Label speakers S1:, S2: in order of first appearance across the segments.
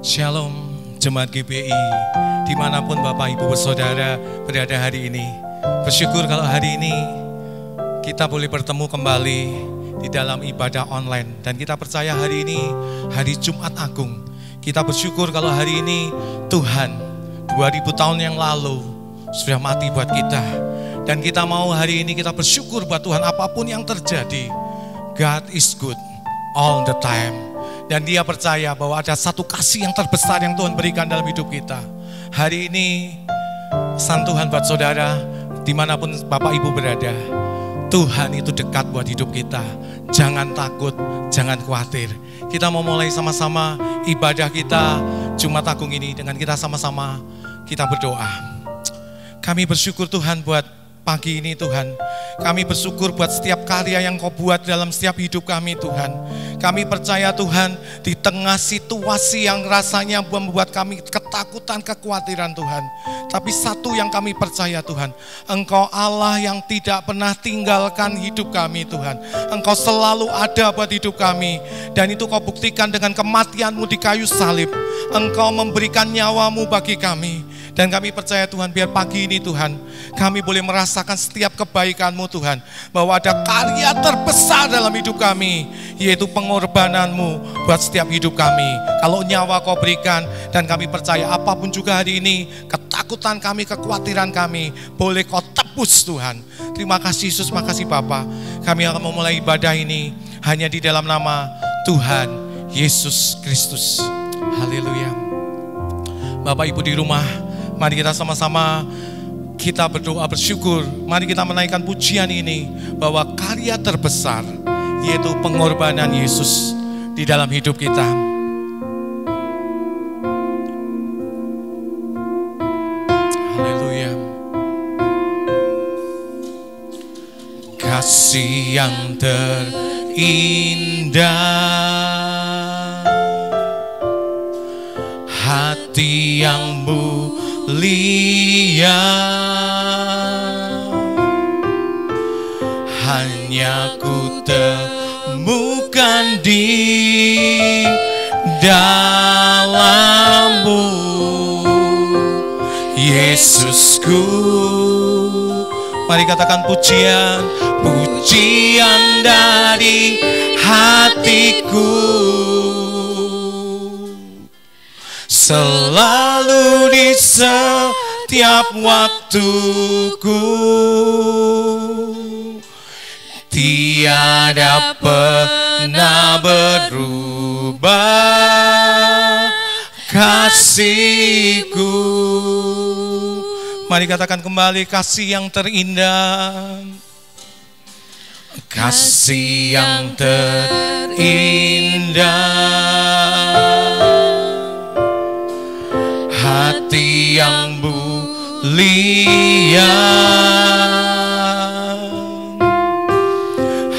S1: Shalom Jemaat GPI, dimanapun Bapak Ibu bersaudara berada hari ini. Bersyukur kalau hari ini kita boleh bertemu kembali di dalam ibadah online. Dan kita percaya hari ini hari Jumat Agung. Kita bersyukur kalau hari ini Tuhan 2000 tahun yang lalu sudah mati buat kita. Dan kita mau hari ini kita bersyukur buat Tuhan apapun yang terjadi. God is good all the time. Dan dia percaya bahwa ada satu kasih yang terbesar yang Tuhan berikan dalam hidup kita. Hari ini, pesan Tuhan buat saudara, dimanapun Bapak Ibu berada, Tuhan itu dekat buat hidup kita. Jangan takut, jangan khawatir. Kita mau mulai sama-sama ibadah kita Jumat Agung ini dengan kita sama-sama kita berdoa. Kami bersyukur Tuhan buat pagi ini Tuhan. Kami bersyukur buat setiap karya yang Kau buat dalam setiap hidup kami Tuhan. Kami percaya Tuhan di tengah situasi yang rasanya membuat kami ketakutan, kekhawatiran Tuhan. Tapi satu yang kami percaya Tuhan, Engkau Allah yang tidak pernah tinggalkan hidup kami Tuhan. Engkau selalu ada buat hidup kami. Dan itu Kau buktikan dengan kematian-Mu di kayu salib. Engkau memberikan nyawa-Mu bagi kami. Dan kami percaya Tuhan, biar pagi ini Tuhan, kami boleh merasakan setiap kebaikan-Mu Tuhan. Bahwa ada karya terbesar dalam hidup kami, yaitu pengorbanan-Mu buat setiap hidup kami. Kalau nyawa Kau berikan, dan kami percaya apapun juga hari ini, ketakutan kami, kekhawatiran kami, boleh Kau tebus Tuhan. Terima kasih Yesus, makasih Bapa. Kami akan memulai ibadah ini hanya di dalam nama Tuhan Yesus Kristus. Haleluya. Bapak Ibu di rumah, mari kita sama-sama kita berdoa bersyukur. Mari kita menaikkan pujian ini bahwa karya terbesar yaitu pengorbanan Yesus di dalam hidup kita. Haleluya. Kasih yang terindah, hati yang mulia, hanya ku temukan di dalam-Mu, Yesusku. Mari katakan pujian, pujian dari hatiku, selalu di setiap waktuku, tiada pernah berubah kasih-Ku. Mari katakan kembali, kasih yang terindah, kasih yang terindah, hati yang mulia,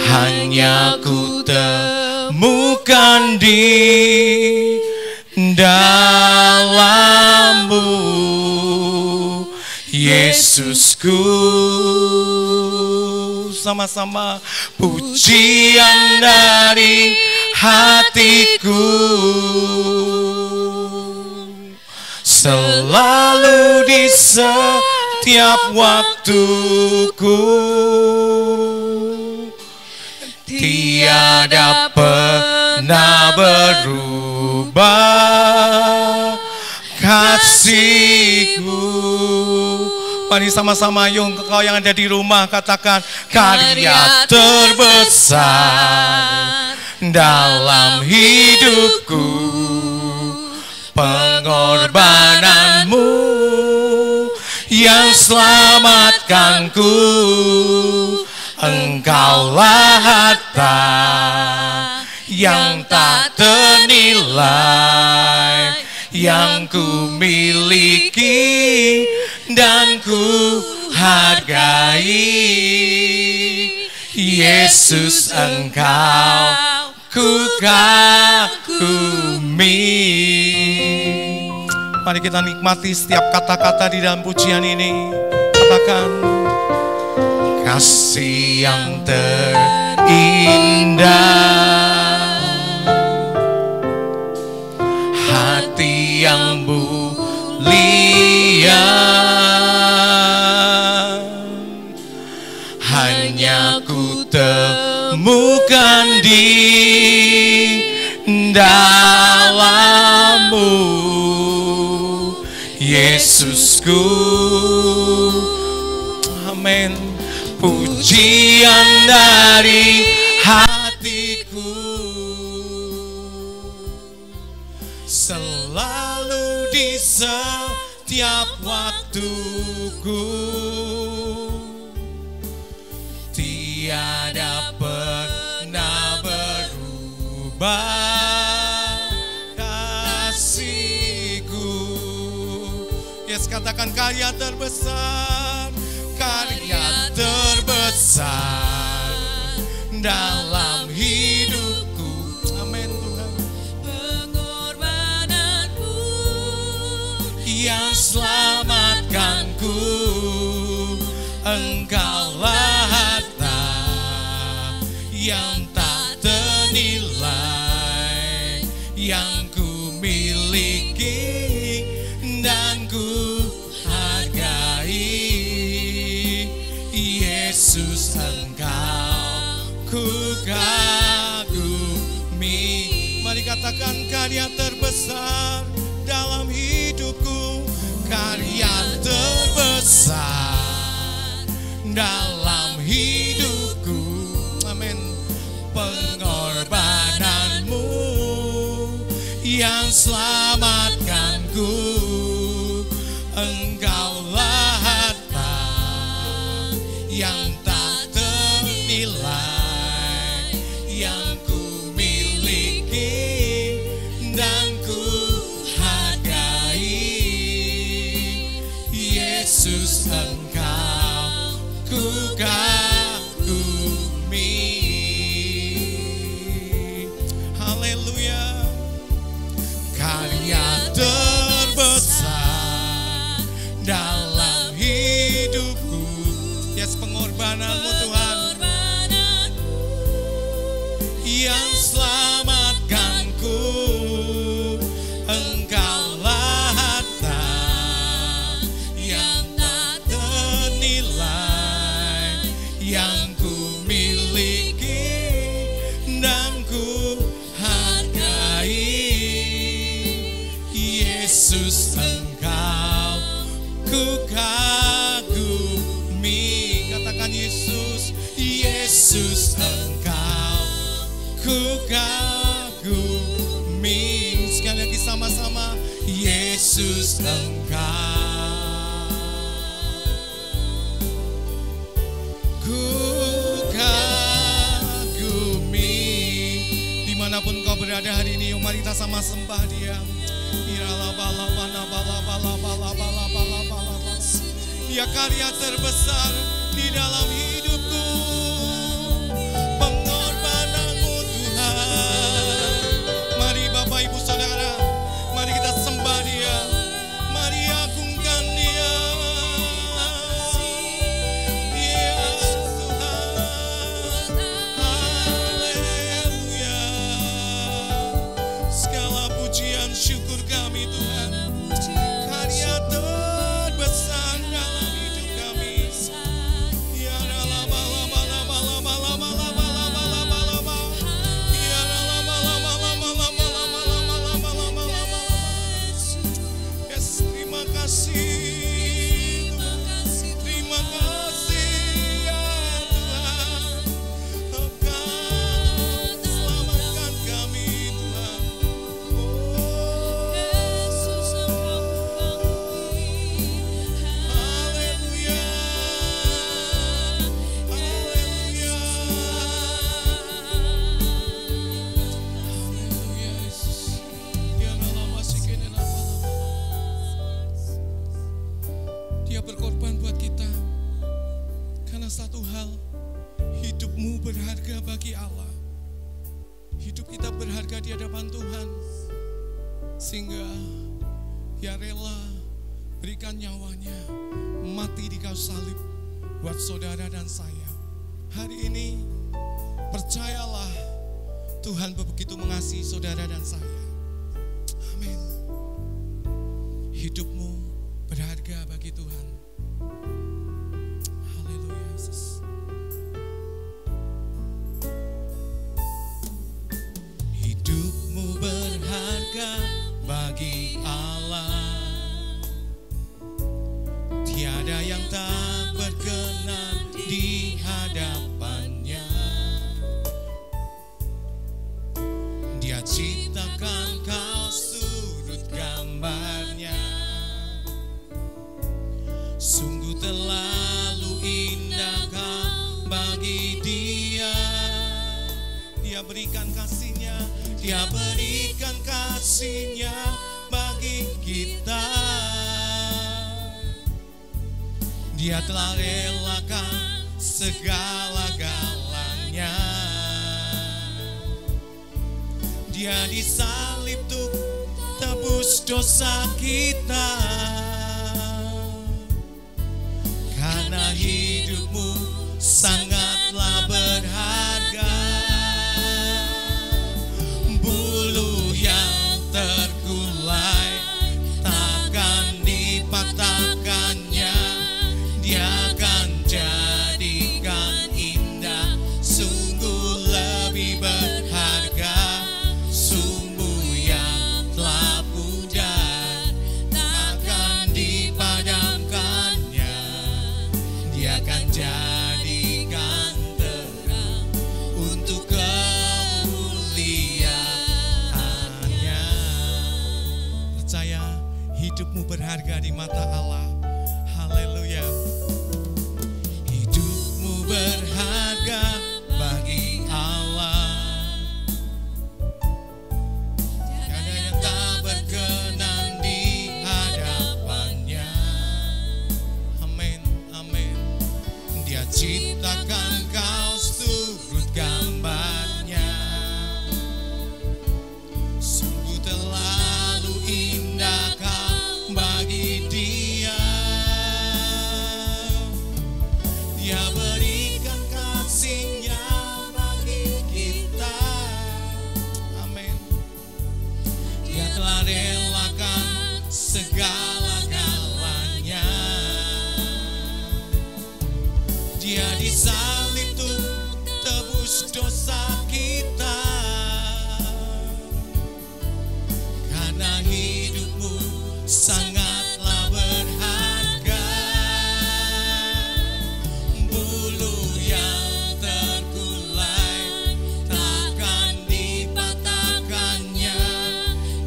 S1: hanya ku temukan di dalam-Mu, Yesusku. Sama-sama pujian dari hatiku, selalu di setiap waktuku, tiada pernah berubah kasih-Ku. Mari sama-sama yung kau yang ada di rumah katakan, karya terbesar dalam hidupku, pengorbanan-Mu yang selamatkanku. Engkaulah harta yang tak ternilai, yang ku miliki dan ku hargai. Yesus, Engkau ku kagumi. Mari kita nikmati setiap kata-kata di dalam pujian ini. Katakan, kasih yang terindah, hati dalam-Mu, Yesusku. Amin. Pujian dari hatiku selalu di setiap waktuku, tiada pernah berubah kasihku. Yes, katakan karya terbesar, karya terbesar dalam hidupku. Amin Tuhan.
S2: Pengorbananmu
S1: yang selamatkanku, Engkaulah harta yang tak ternilai, yang ku miliki dan ku hargai. Yesus, Engkau ku kagumi. Mari katakan karya terbesar dalam hidupku, karya terbesar dalam hidupku. Amin. Pengorbananmu yang selamatkanku, Engkaulah harta yang tak ternilai, yang ku miliki dan ku hargai. Yesus, Engkau ku kagumi. Haleluya. Karya terbesar dalam hidupku. Yes, pengorbananmu Tuhan yang selamatkanku, Engkaulah harta yang tak ternilai, yang ku miliki dan ku hargai. Yesus, Engkau ku kagumi. Katakan Yesus, Yesus, Engkau ku kagumi. Sekali lagi sama-sama, Yesus, Engkau ku kagumi. Dimanapun kau berada hari ini, mari kita sama sembah Dia. Dia karya terbesar di dalam hidupku. Pengorbananmu Tuhan. Mari Bapak Ibu Saudara, mari kita sembah Dia, mari agungkan Dia. Dia Tuhan. Haleluya. Segala pujian syukur kami Tuhan, karya terbesar dalam hidup kami. Ya dalam yes, terima kasih Tuhan. Terima kasih ya Tuhan. Engkau selamatkan kami Tuhan. Haleluya. Haleluya. Haleluya Yesus. Ya dalam masikin dan Dia berkorban buat kita. Karena satu hal, hidupmu berharga bagi Allah. Hidup kita berharga di hadapan Tuhan. Sehingga Dia rela berikan nyawanya, mati di kayu salib buat saudara dan saya. Hari ini percayalah, Tuhan begitu mengasihi saudara dan saya. Amin. Hidupmu berharga bagi Tuhan. Haleluya Yesus. yang tak berkenan di hadapannya. Dia ciptakan kau sudut gambarnya. Sungguh terlalu indah kau bagi dia. Dia berikan kasihnya, dia berikan kasihnya bagi kita. Dia telah relakan segala-galanya. Dia disalib untuk tebus dosa kita. Karena hidupmu sangatlah berharga. Bulu yang terkulai takkan dipatahkannya. Dia akan jadikan indah, sungguh lebih berharga. Sumbu yang telah pudar takkan dipadamkannya. Dia akan jadikan terang untuk kemuliaannya. Percaya hidupmu berharga di mata Allah. Haleluya. Hidupmu berharga bagi Allah. Tiada yang tak berkenan di hadapannya. Amin, amin. Dia ciptakan kau sudut gambarnya. Sungguh terlalu indah kau bagi dia. Dia berikan kasihnya bagi kita. Amin. Dia telah relakan segala-galanya. Dia disalib untuk tebus dosa kita. Karena hidupmu sangatlah berharga. Bulu yang terkulai takkan dipatahkannya.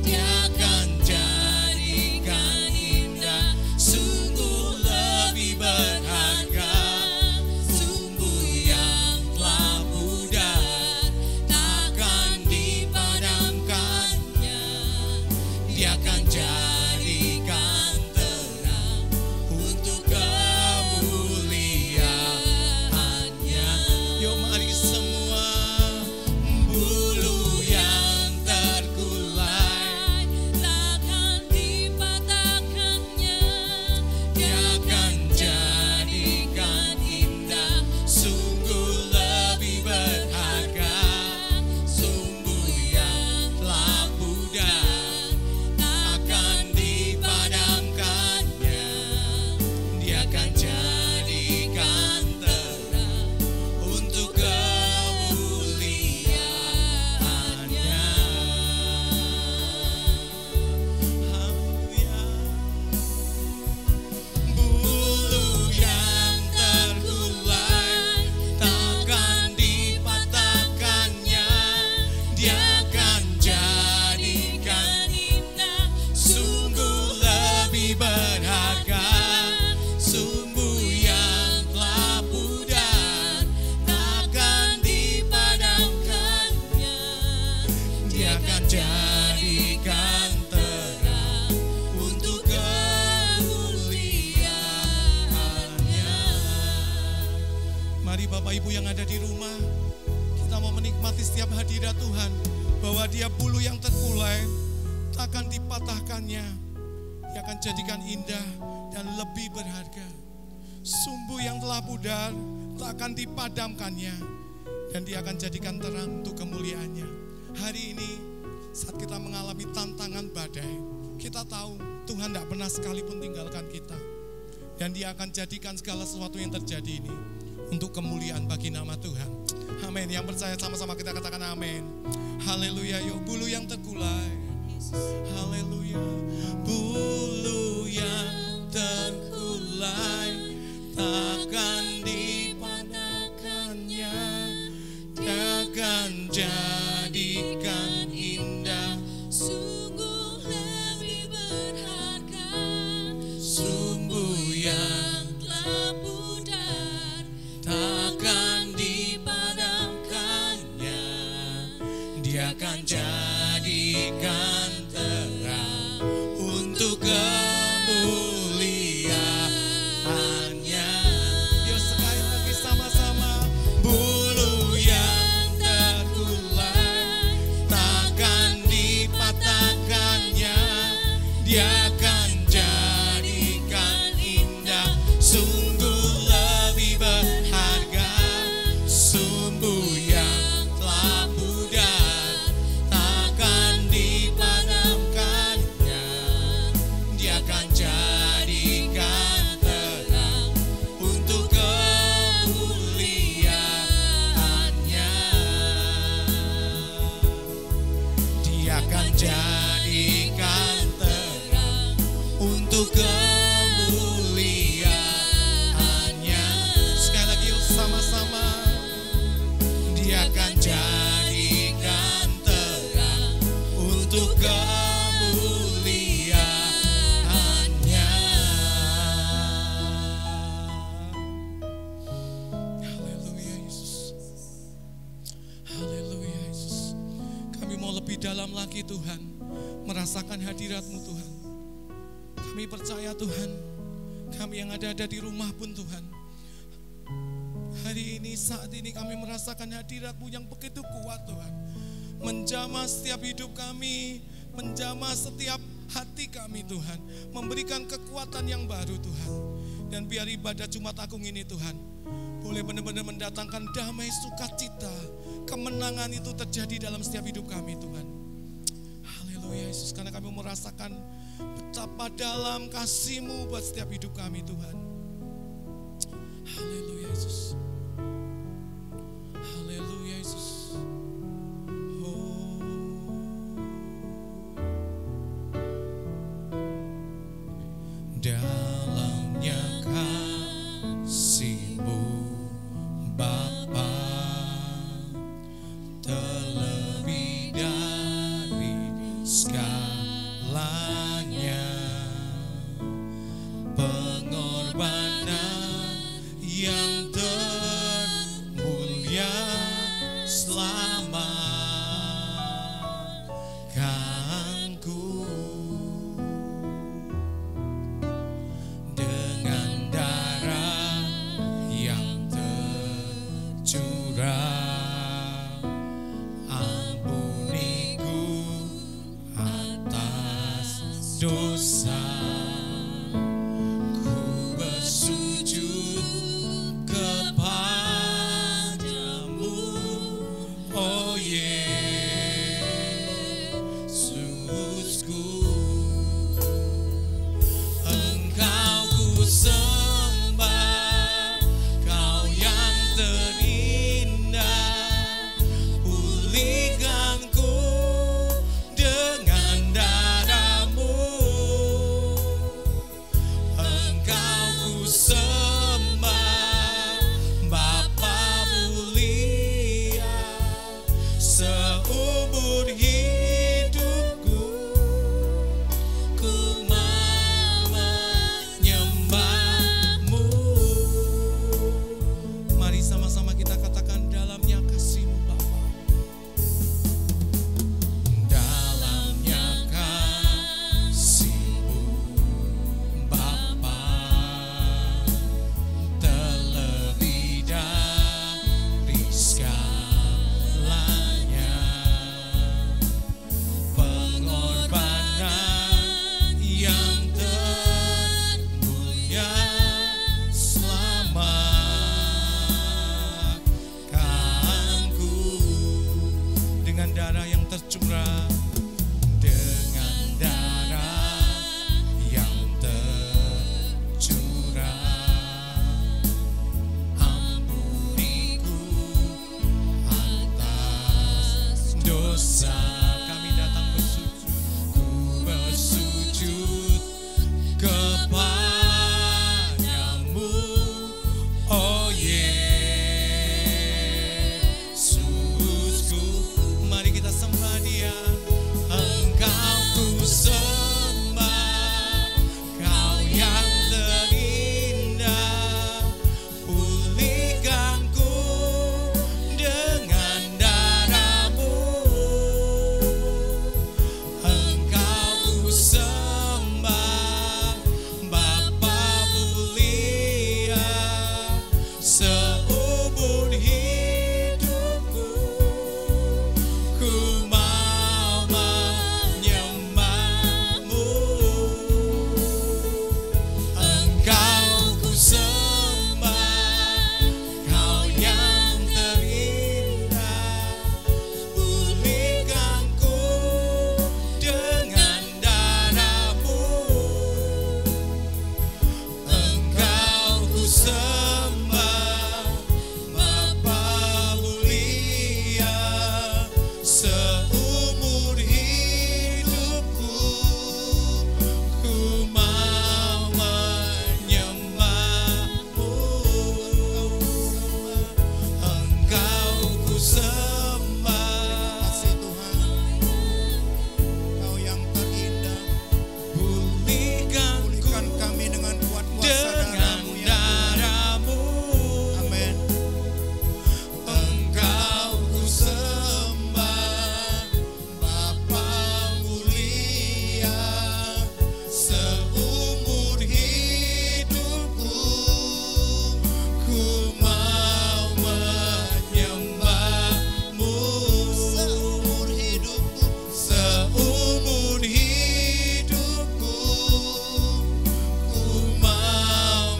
S1: Dia akan jadikan indah, sungguh lebih berharga. Sumbu yang telah pudar takkan dipadamkannya. Dia akan jadikan terang untuk kemuliaannya. Yuk mari semua. Bulu yang terkulai
S2: takkan dipatahkannya.
S1: dia akan jadikan indah, sungguh lebih berharga. Sumbu yang telah pudar takkan dipadamkannya. Dia akan jadikan terang untuk kemuliaannya. Haleluya. Bulu yang terkulai takkan dipatahkannya. Dia akan jadikan
S2: Indah
S1: sungguh lebih berharga. Sumbu yang telah pudar takkan dipadamkannya. Dia akan jadikan terang untuk kemuliaannya. Mari Bapak Ibu yang ada di rumah, kita mau menikmati setiap hadirat Tuhan, bahwa Dia bulu yang terkulai takkan dipatahkannya. Dia akan jadikan indah dan lebih berharga. Sumbu yang telah pudar takkan dipadamkannya, dan Dia akan jadikan terang untuk kemuliaannya. Hari ini saat kita mengalami tantangan badai, kita tahu Tuhan tidak pernah sekalipun tinggalkan kita. Dan Dia akan jadikan segala sesuatu yang terjadi ini untuk kemuliaan bagi nama Tuhan. Amin. Yang percaya sama-sama kita katakan amin. Haleluya. Yuk, bulu yang terkulai. Haleluya. Bulu yang terkulai dalam lagi Tuhan, merasakan hadirat-Mu Tuhan. Kami percaya Tuhan, kami yang ada di rumah pun Tuhan, hari ini, saat ini kami merasakan hadirat-Mu yang begitu kuat Tuhan, menjamah setiap hidup kami, menjamah setiap hati kami Tuhan, memberikan kekuatan yang baru Tuhan. Dan biar ibadah Jumat Agung ini Tuhan boleh benar-benar mendatangkan damai, sukacita, kemenangan itu terjadi dalam setiap hidup kami Tuhan. Haleluya Yesus, karena kami merasakan betapa dalam kasih-Mu buat setiap hidup kami Tuhan. Haleluya Yesus. Haleluya Yesus. Dalamnya kasih-Mu Bapa, terlebih dari segalanya, pengorbanan yang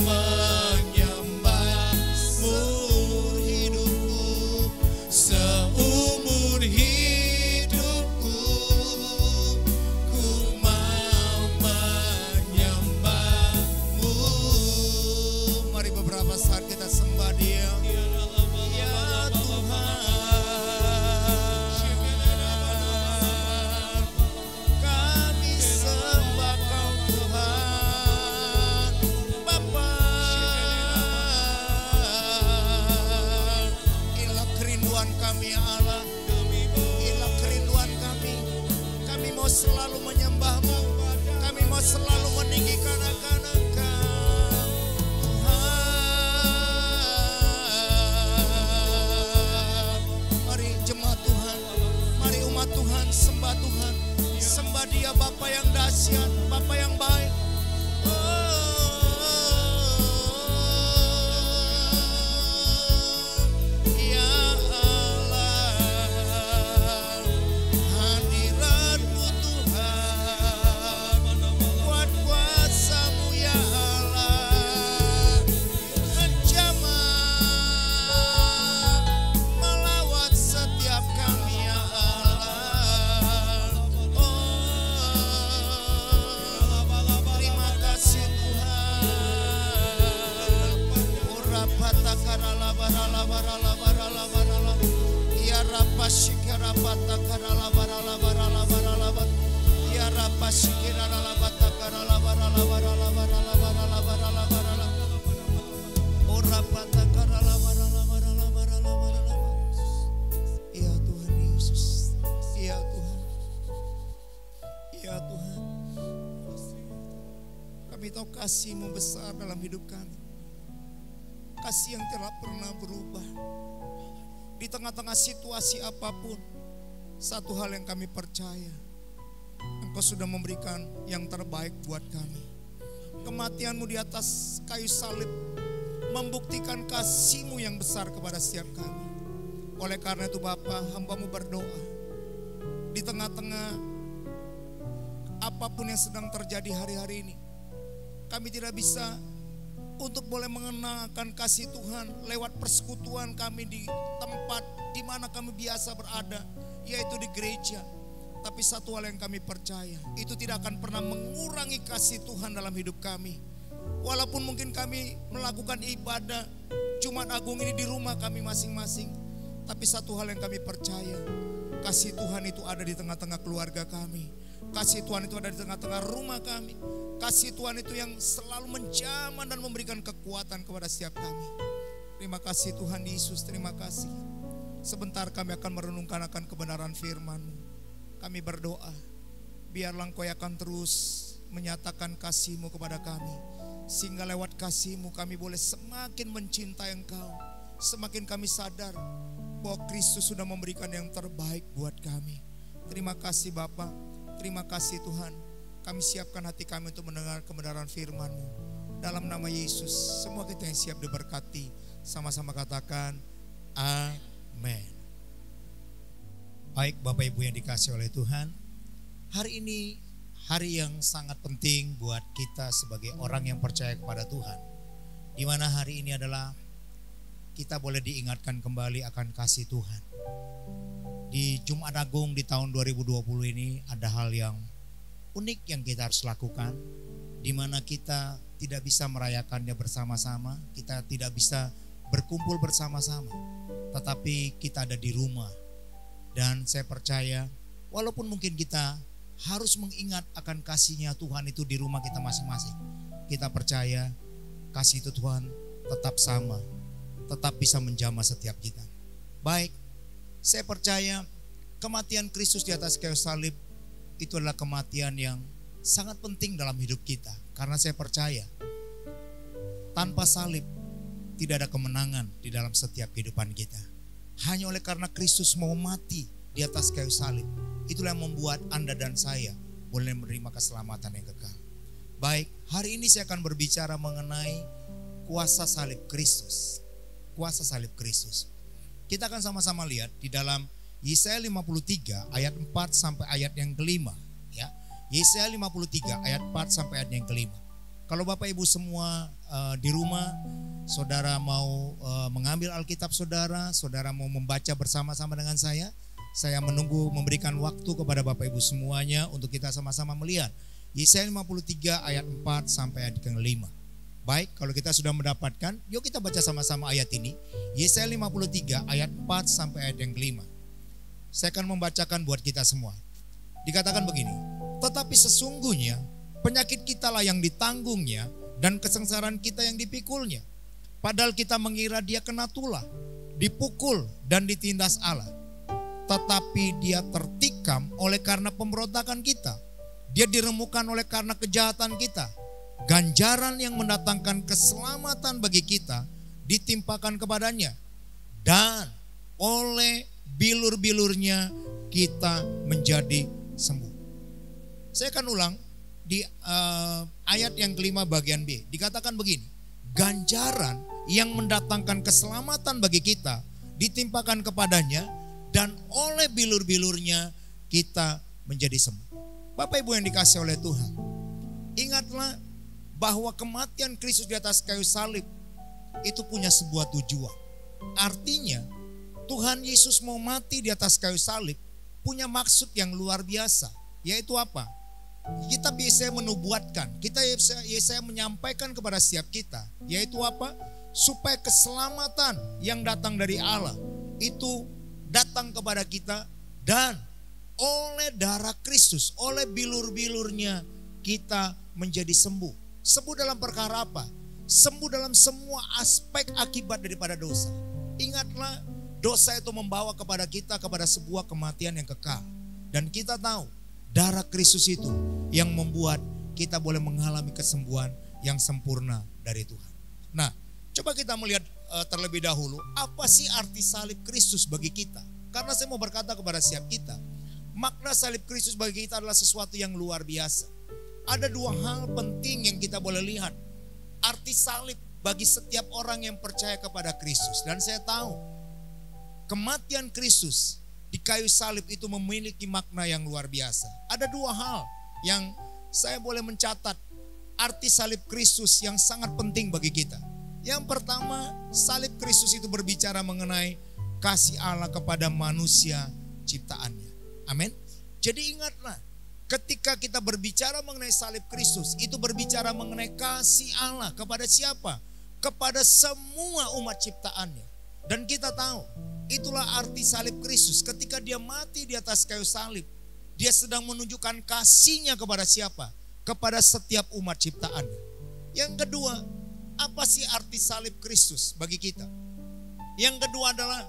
S3: menyembahmu hidupku, seumur hidupku ku mau menyembahmu. Mari beberapa saat kita sembah Dia. Ya Tuhan, kami sembah Kau Tuhan, Bapa. Inilah kerinduan kami ya Allah, inilah kerinduan kami. Kami mau selalu menyembah-Mu, kami mau selalu meninggikan akan Engkau Tuhan. Mari jemaat Tuhan, mari umat Tuhan, sembah Tuhan. Sembah Dia, Bapa yang dahsyat, Bapa yang baik. Ya Allah, hadirat-Mu Tuhan, kuat kuasa-Mu ya Allah, menjamah melawat setiap kami ya Allah. Terima kasih Tuhan. Ora patakara labara labara labara labara labara. Ya rapashikara patakara labara labara labara labara. Ya rapashikara labatakara labara labara labara labara labara labara labara. Ora patakara labara labara labara labara labara. Ya Tuhan Yesus, ya Tuhan, ya Tuhan. Kami tahu kasih-Mu besar dalam hidup kami. Kasih yang tidak pernah berubah. Di tengah-tengah situasi apapun, satu hal yang kami percaya, Engkau sudah memberikan yang terbaik buat kami. Kematian-Mu di atas kayu salib membuktikan kasih-Mu yang besar kepada setiap kami. Oleh karena itu Bapa, hamba-Mu berdoa, di tengah-tengah apapun yang sedang terjadi hari-hari ini, kami tidak bisa untuk boleh mengenalkan kasih Tuhan lewat persekutuan kami di tempat di mana kami biasa berada, yaitu di gereja. Tapi satu hal yang kami percaya, itu tidak akan pernah mengurangi kasih Tuhan dalam hidup kami. Walaupun mungkin kami melakukan ibadah Jumat Agung ini di rumah kami masing-masing, tapi satu hal yang kami percaya, kasih Tuhan itu ada di tengah-tengah keluarga kami. Kasih Tuhan itu ada di tengah-tengah rumah kami. Kasih Tuhan itu yang selalu menjamah dan memberikan kekuatan kepada setiap kami. Terima kasih Tuhan Yesus, terima kasih. Sebentar kami akan merenungkan akan kebenaran firman-Mu. Kami berdoa, biarlah Engkau akan terus menyatakan kasih-Mu kepada kami. Sehingga lewat kasih-Mu kami boleh semakin mencintai Engkau. Semakin kami sadar bahwa Kristus sudah memberikan yang terbaik buat kami. Terima kasih Bapa, terima kasih Tuhan. Kami siapkan hati kami untuk mendengar kebenaran firman-Mu. Dalam nama Yesus, semua kita yang siap diberkati, sama-sama katakan amin. Baik Bapak Ibu yang dikasihi oleh Tuhan, hari ini hari yang sangat penting buat kita sebagai orang yang percaya kepada Tuhan. Di mana hari ini adalah kita boleh diingatkan kembali akan kasih Tuhan. Di Jumat Agung di tahun 2020 ini ada hal yang unik yang kita harus lakukan, di mana kita tidak bisa merayakannya bersama-sama, kita tidak bisa berkumpul bersama-sama, tetapi kita ada di rumah. Dan saya percaya, walaupun mungkin kita harus mengingat akan kasih-Nya Tuhan itu di rumah kita masing-masing, kita percaya kasih itu Tuhan tetap sama, tetap bisa menjamah setiap kita. Baik, saya percaya kematian Kristus di atas kayu salib itu adalah kematian yang sangat penting dalam hidup kita. Karena saya percaya tanpa salib tidak ada kemenangan di dalam setiap kehidupan kita. Hanya oleh karena Kristus mau mati di atas kayu salib, itulah yang membuat Anda dan saya boleh menerima keselamatan yang kekal. Baik, hari ini saya akan berbicara mengenai kuasa salib Kristus. Kuasa salib Kristus. Kita akan sama-sama lihat di dalam Yesaya 53 ayat 4 sampai ayat yang kelima, ya. Yesaya 53 ayat 4 sampai ayat yang kelima. Kalau Bapak Ibu semua di rumah, saudara mau mengambil Alkitab saudara, saudara mau membaca bersama-sama dengan saya menunggu memberikan waktu kepada Bapak Ibu semuanya untuk kita sama-sama melihat Yesaya 53 ayat 4 sampai ayat yang 5. Baik, kalau kita sudah mendapatkan, yuk kita baca sama-sama ayat ini. Yesaya 53 ayat 4 sampai ayat yang kelima. Saya akan membacakan buat kita semua. Dikatakan begini, tetapi sesungguhnya penyakit kita lah yang ditanggungnya dan kesengsaraan kita yang dipikulnya. Padahal kita mengira dia kena tulah, dipukul dan ditindas Allah. Tetapi dia tertikam oleh karena pemberontakan kita. Dia diremukan oleh karena kejahatan kita. Ganjaran yang mendatangkan keselamatan bagi kita ditimpakan kepadanya. Dan oleh bilur-bilurnya kita menjadi sembuh. Saya akan ulang di ayat yang kelima bagian B. Dikatakan begini, ganjaran yang mendatangkan keselamatan bagi kita ditimpakan kepadanya dan oleh bilur-bilurnya kita menjadi sembuh. Bapak Ibu yang dikasihi oleh Tuhan, ingatlah bahwa kematian Kristus di atas kayu salib itu punya sebuah tujuan. Artinya Tuhan Yesus mau mati di atas kayu salib punya maksud yang luar biasa. Yaitu apa? Kita bisa menubuatkan, Yesaya menyampaikan kepada setiap kita. Yaitu apa? Supaya keselamatan yang datang dari Allah itu datang kepada kita. Dan oleh darah Kristus, oleh bilur-bilurnya kita menjadi sembuh. Sembuh dalam perkara apa? Sembuh dalam semua aspek akibat daripada dosa. Ingatlah, dosa itu membawa kepada kita kepada sebuah kematian yang kekal. Dan kita tahu darah Kristus itu yang membuat kita boleh mengalami kesembuhan yang sempurna dari Tuhan. Nah, coba kita melihat terlebih dahulu apa sih arti salib Kristus bagi kita. Karena saya mau berkata kepada setiap kita, makna salib Kristus bagi kita adalah sesuatu yang luar biasa. Ada dua hal penting yang kita boleh lihat. Arti salib bagi setiap orang yang percaya kepada Kristus. Dan saya tahu kematian Kristus di kayu salib itu memiliki makna yang luar biasa. Ada dua hal yang saya boleh mencatat arti salib Kristus yang sangat penting bagi kita. Yang pertama, salib Kristus itu berbicara mengenai kasih Allah kepada manusia ciptaannya. Amin. Jadi ingatlah, ketika kita berbicara mengenai salib Kristus, itu berbicara mengenai kasih Allah kepada siapa? Kepada semua umat ciptaannya. Dan kita tahu, itulah arti salib Kristus. Ketika dia mati di atas kayu salib, dia sedang menunjukkan kasihnya kepada siapa? Kepada setiap umat ciptaannya. Yang kedua, apa sih arti salib Kristus bagi kita? Yang kedua adalah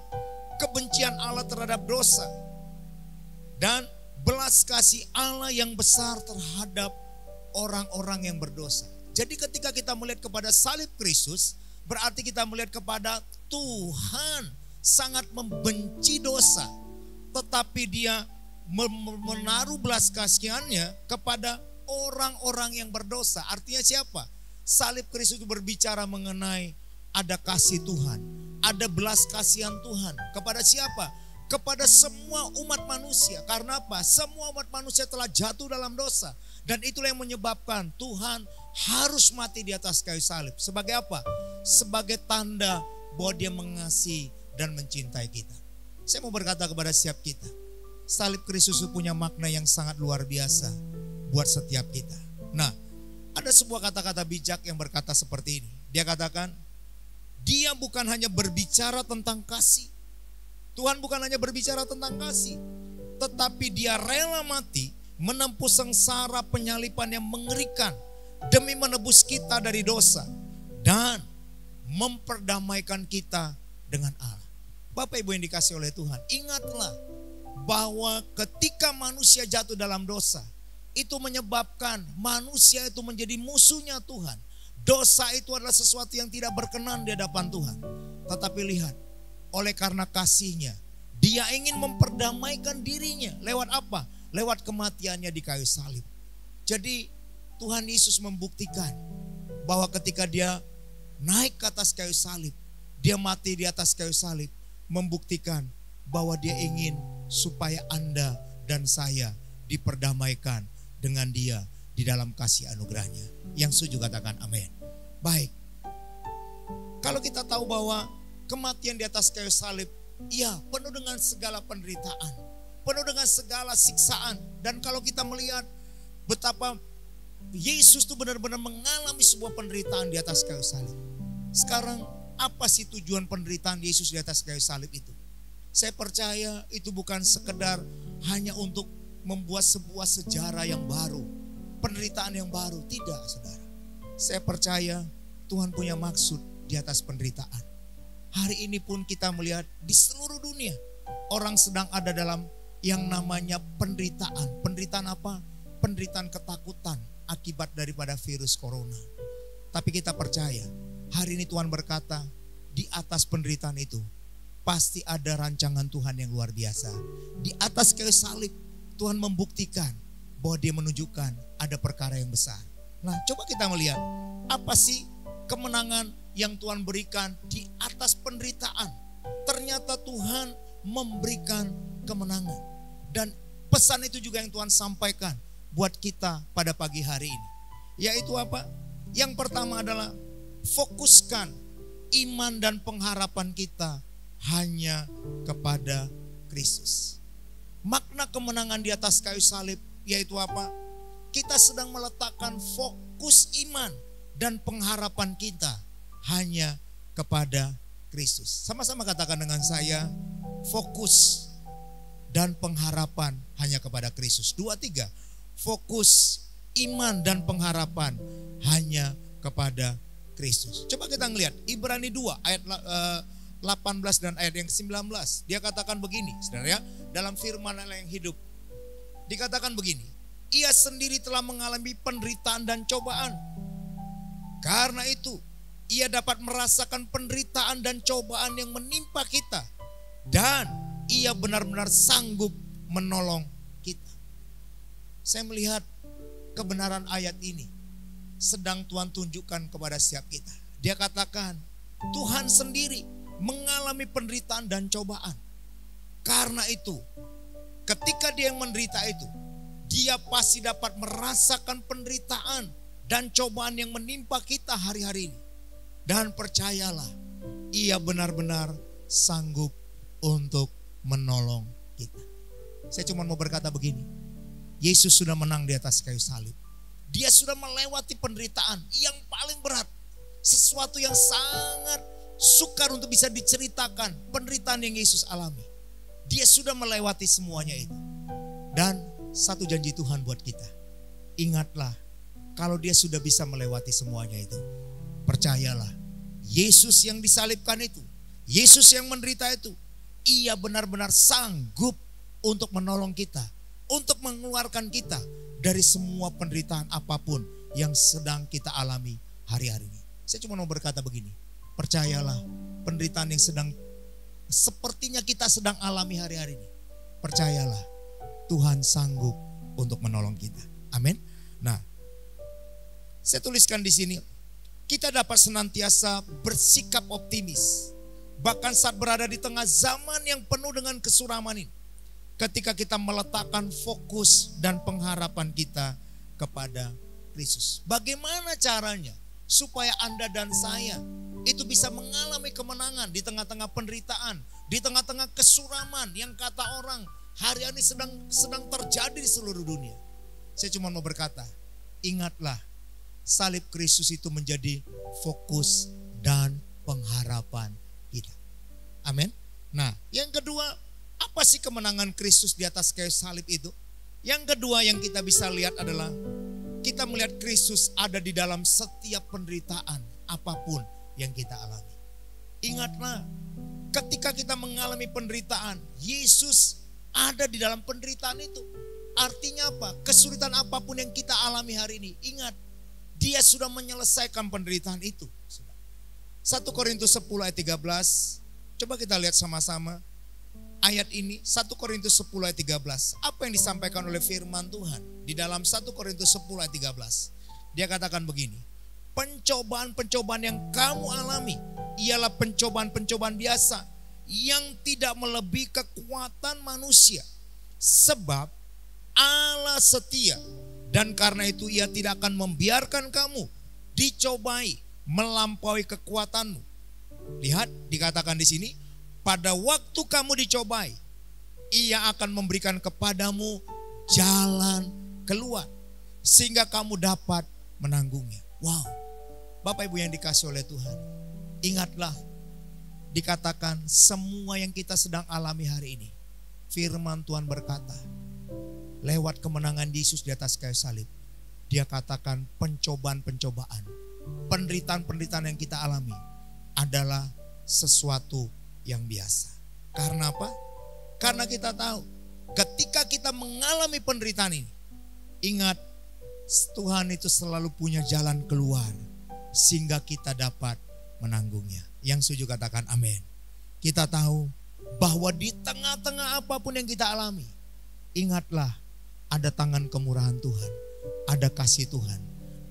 S3: kebencian Allah terhadap dosa. Dan belas kasih Allah yang besar terhadap orang-orang yang berdosa. Jadi ketika kita melihat kepada salib Kristus, berarti kita melihat kepada Tuhan sangat membenci dosa. Tetapi dia menaruh belas kasihannya kepada orang-orang yang berdosa. Artinya siapa? Salib Kristus itu berbicara mengenai ada kasih Tuhan. Ada belas kasihan Tuhan. Kepada siapa? Kepada semua umat manusia. Karena apa? Semua umat manusia telah jatuh dalam dosa. Dan itulah yang menyebabkan Tuhan harus mati di atas kayu salib. Sebagai apa? Sebagai tanda bahwa dia mengasihi dan mencintai kita. Saya mau berkata kepada setiap kita, salib Kristus punya makna yang sangat luar biasa buat setiap kita. Nah, ada sebuah kata-kata bijak yang berkata seperti ini. Dia katakan, dia bukan hanya berbicara tentang kasih. Tuhan bukan hanya berbicara tentang kasih, tetapi dia rela mati menempuh sengsara penyalipan yang mengerikan demi menebus kita dari dosa dan memperdamaikan kita dengan Allah. Bapak Ibu yang dikasihi oleh Tuhan, ingatlah bahwa ketika manusia jatuh dalam dosa, itu menyebabkan manusia itu menjadi musuhnya Tuhan. Dosa itu adalah sesuatu yang tidak berkenan di hadapan Tuhan. Tetapi lihat, oleh karena kasihnya, dia ingin memperdamaikan dirinya. Lewat apa? Lewat kematiannya di kayu salib. Jadi Tuhan Yesus membuktikan bahwa ketika dia naik ke atas kayu salib, dia mati di atas kayu salib, membuktikan bahwa dia ingin supaya Anda dan saya diperdamaikan dengan dia di dalam kasih anugerahnya. Yang setuju katakan amin. Baik. Kalau kita tahu bahwa kematian di atas kayu salib, iya, penuh dengan segala penderitaan, penuh dengan segala siksaan. Dan kalau kita melihat betapa Yesus itu benar-benar mengalami sebuah penderitaan di atas kayu salib. Sekarang apa sih tujuan penderitaan Yesus di atas kayu salib itu? Saya percaya itu bukan sekedar hanya untuk membuat sebuah sejarah yang baru, penderitaan yang baru. Tidak, saudara. Saya percaya Tuhan punya maksud di atas penderitaan. Hari ini pun kita melihat di seluruh dunia orang sedang ada dalam yang namanya penderitaan. Penderitaan apa? Penderitaan ketakutan akibat daripada virus corona. Tapi kita percaya hari ini Tuhan berkata, di atas penderitaan itu pasti ada rancangan Tuhan yang luar biasa. Di atas kayu salib Tuhan membuktikan bahwa Dia menunjukkan ada perkara yang besar. Nah, coba kita melihat apa sih kemenangan yang Tuhan berikan di atas penderitaan. Ternyata Tuhan memberikan kemenangan. Dan pesan itu juga yang Tuhan sampaikan buat kita pada pagi hari ini. Yaitu apa? Yang pertama adalah fokuskan iman dan pengharapan kita hanya kepada Kristus. Makna kemenangan di atas kayu salib yaitu apa? Kita sedang meletakkan fokus iman dan pengharapan kita hanya kepada Kristus. Sama-sama katakan dengan saya, fokus dan pengharapan hanya kepada Kristus. 2, 3. Fokus iman dan pengharapan hanya kepada Kristus. Coba kita ngelihat Ibrani 2 ayat 18 dan ayat yang 19. Dia katakan begini, saudara ya, dalam firman Allah yang hidup. Dikatakan begini, Ia sendiri telah mengalami penderitaan dan cobaan. Karena itu, Ia dapat merasakan penderitaan dan cobaan yang menimpa kita. Dan Ia benar-benar sanggup menolong kita. Saya melihat kebenaran ayat ini sedang Tuhan tunjukkan kepada setiap kita. Dia katakan, Tuhan sendiri mengalami penderitaan dan cobaan. Karena itu, ketika Dia yang menderita itu, Dia pasti dapat merasakan penderitaan dan cobaan yang menimpa kita hari-hari ini. Dan percayalah, Ia benar-benar sanggup untuk menolong kita. Saya cuma mau berkata begini, Yesus sudah menang di atas kayu salib. Dia sudah melewati penderitaan yang paling berat. Sesuatu yang sangat sukar untuk bisa diceritakan, penderitaan yang Yesus alami. Dia sudah melewati semuanya itu. Dan satu janji Tuhan buat kita, ingatlah, kalau Dia sudah bisa melewati semuanya itu, percayalah, Yesus yang disalibkan itu, Yesus yang menderita itu, Ia benar-benar sanggup untuk menolong kita, untuk mengeluarkan kita dari semua penderitaan apapun yang sedang kita alami hari-hari ini. Saya cuma mau berkata begini, percayalah, penderitaan yang sedang sepertinya kita sedang alami hari-hari ini, percayalah, Tuhan sanggup untuk menolong kita. Amin. Nah, saya tuliskan di sini, kita dapat senantiasa bersikap optimis, bahkan saat berada di tengah zaman yang penuh dengan kesuraman ini. Ketika kita meletakkan fokus dan pengharapan kita kepada Kristus. Bagaimana caranya supaya Anda dan saya itu bisa mengalami kemenangan di tengah-tengah penderitaan, di tengah-tengah kesuraman yang kata orang hari ini sedang terjadi di seluruh dunia. Saya cuma mau berkata, ingatlah, salib Kristus itu menjadi fokus dan pengharapan kita. Amin. Nah, yang kedua, apa sih kemenangan Kristus di atas kayu salib itu? Yang kedua yang kita bisa lihat adalah kita melihat Kristus ada di dalam setiap penderitaan apapun yang kita alami. Ingatlah, ketika kita mengalami penderitaan, Yesus ada di dalam penderitaan itu. Artinya apa? Kesulitan apapun yang kita alami hari ini, ingat, Dia sudah menyelesaikan penderitaan itu. 1 Korintus 10 ayat 13. Coba kita lihat sama-sama ayat ini, 1 Korintus 10 ayat 13. Apa yang disampaikan oleh firman Tuhan di dalam 1 Korintus 10 ayat 13? Dia katakan begini, pencobaan-pencobaan yang kamu alami ialah pencobaan-pencobaan biasa yang tidak melebihi kekuatan manusia. Sebab Allah setia Dan karena itu ia tidak akan membiarkan kamu dicobai melampaui kekuatanmu. Lihat, dikatakan di sini, pada waktu kamu dicobai, ia akan memberikan kepadamu jalan keluar sehingga kamu dapat menanggungnya. Wow, Bapak Ibu yang dikasih oleh Tuhan, ingatlah, dikatakan semua yang kita sedang alami hari ini, firman Tuhan berkata, lewat kemenangan Yesus di atas kayu salib, Dia katakan pencobaan-pencobaan, penderitaan-penderitaan yang kita alami adalah sesuatu yang biasa. Karena apa? Karena kita tahu ketika kita mengalami penderitaan ini, ingat, Tuhan itu selalu punya jalan keluar sehingga kita dapat menanggungnya. Yang setuju katakan amin. Kita tahu bahwa di tengah-tengah apapun yang kita alami, ingatlah ada tangan kemurahan Tuhan, ada kasih Tuhan,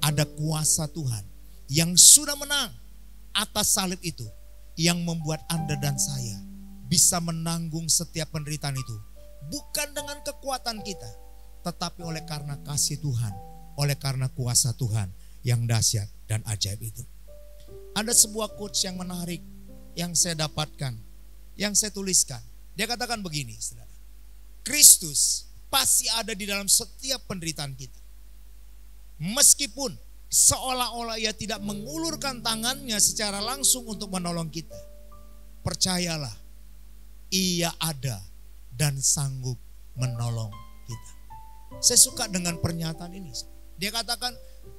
S3: ada kuasa Tuhan yang sudah menang atas salib itu, yang membuat Anda dan saya bisa menanggung setiap penderitaan itu. Bukan dengan kekuatan kita, tetapi oleh karena kasih Tuhan, oleh karena kuasa Tuhan yang dahsyat dan ajaib itu. Ada sebuah quotes yang menarik yang saya dapatkan, yang saya tuliskan. Dia katakan begini, saudara. Kristus pasti ada di dalam setiap penderitaan kita. Meskipun seolah-olah ia tidak mengulurkan tangannya secara langsung untuk menolong kita, percayalah, ia ada dan sanggup menolong kita. Saya suka dengan pernyataan ini. Dia katakan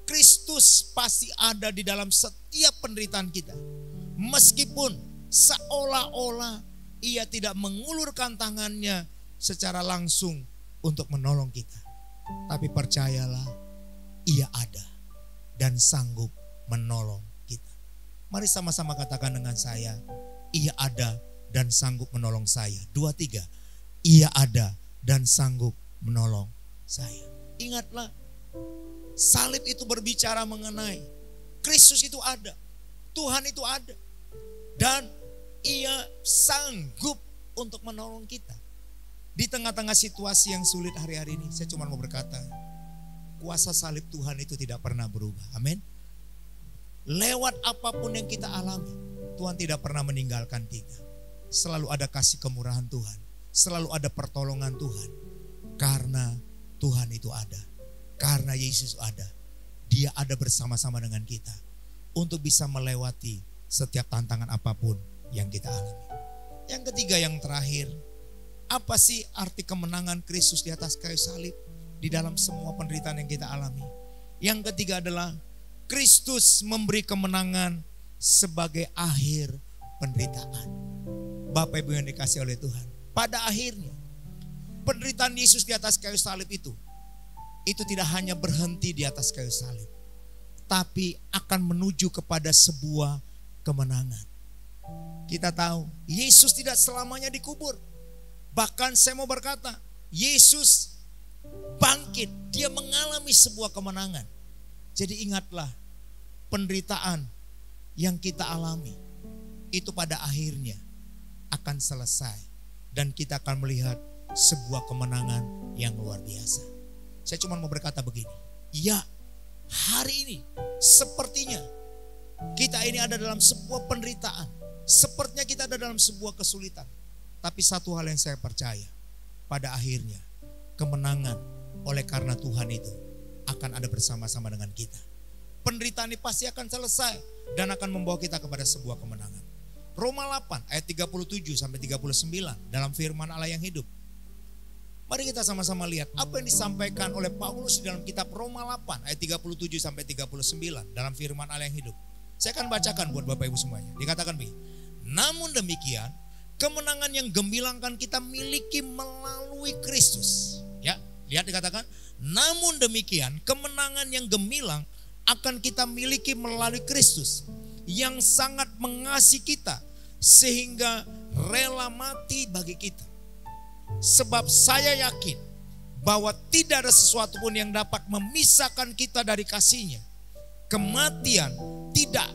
S3: Kristus pasti ada di dalam setiap penderitaan kita. Meskipun seolah-olah ia tidak mengulurkan tangannya secara langsung untuk menolong kita. Tapi percayalah, ia ada dan sanggup menolong kita. Mari sama-sama katakan dengan saya, ia ada dan sanggup menolong saya. 2, 3. Ia ada dan sanggup menolong saya. Ingatlah, salib itu berbicara mengenai Kristus itu ada, Tuhan itu ada, dan ia sanggup untuk menolong kita. Di tengah-tengah situasi yang sulit hari-hari ini, saya cuma mau berkata, kuasa salib Tuhan itu tidak pernah berubah. Amin. Lewat apapun yang kita alami, Tuhan tidak pernah meninggalkan kita. Selalu ada kasih kemurahan Tuhan, selalu ada pertolongan Tuhan. Karena Tuhan itu ada, karena Yesus ada, Dia ada bersama-sama dengan kita untuk bisa melewati setiap tantangan apapun yang kita alami. Yang ketiga, yang terakhir, apa sih arti kemenangan Kristus di atas kayu salib di dalam semua penderitaan yang kita alami? Yang ketiga adalah Kristus memberi kemenangan sebagai akhir penderitaan. Bapak Ibu yang dikasih oleh Tuhan, pada akhirnya penderitaan Yesus di atas kayu salib itu tidak hanya berhenti di atas kayu salib, tapi akan menuju kepada sebuah kemenangan. Kita tahu Yesus tidak selamanya dikubur. Bahkan saya mau berkata, Yesus bangkit, Dia mengalami sebuah kemenangan. Jadi ingatlah, penderitaan yang kita alami itu pada akhirnya akan selesai dan kita akan melihat sebuah kemenangan yang luar biasa. Saya cuma mau berkata begini, ya, hari ini sepertinya kita ini ada dalam sebuah penderitaan, sepertinya kita ada dalam sebuah kesulitan. Tapi satu hal yang saya percaya, pada akhirnya kemenangan oleh karena Tuhan itu akan ada bersama-sama dengan kita. Penderitaan ini pasti akan selesai dan akan membawa kita kepada sebuah kemenangan. Roma 8 ayat 37 sampai 39 dalam firman Allah yang hidup. Mari kita sama-sama lihat apa yang disampaikan oleh Paulus di dalam kitab Roma 8 ayat 37 sampai 39 dalam firman Allah yang hidup. Saya akan bacakan buat Bapak Ibu semuanya. Dikatakan begini, namun demikian kemenangan yang gemilang kan kita miliki melalui Kristus. Ya, lihat dikatakan, namun demikian kemenangan yang gemilang akan kita miliki melalui Kristus yang sangat mengasihi kita sehingga rela mati bagi kita. Sebab saya yakin bahwa tidak ada sesuatu pun yang dapat memisahkan kita dari kasih-Nya. Kematian tidak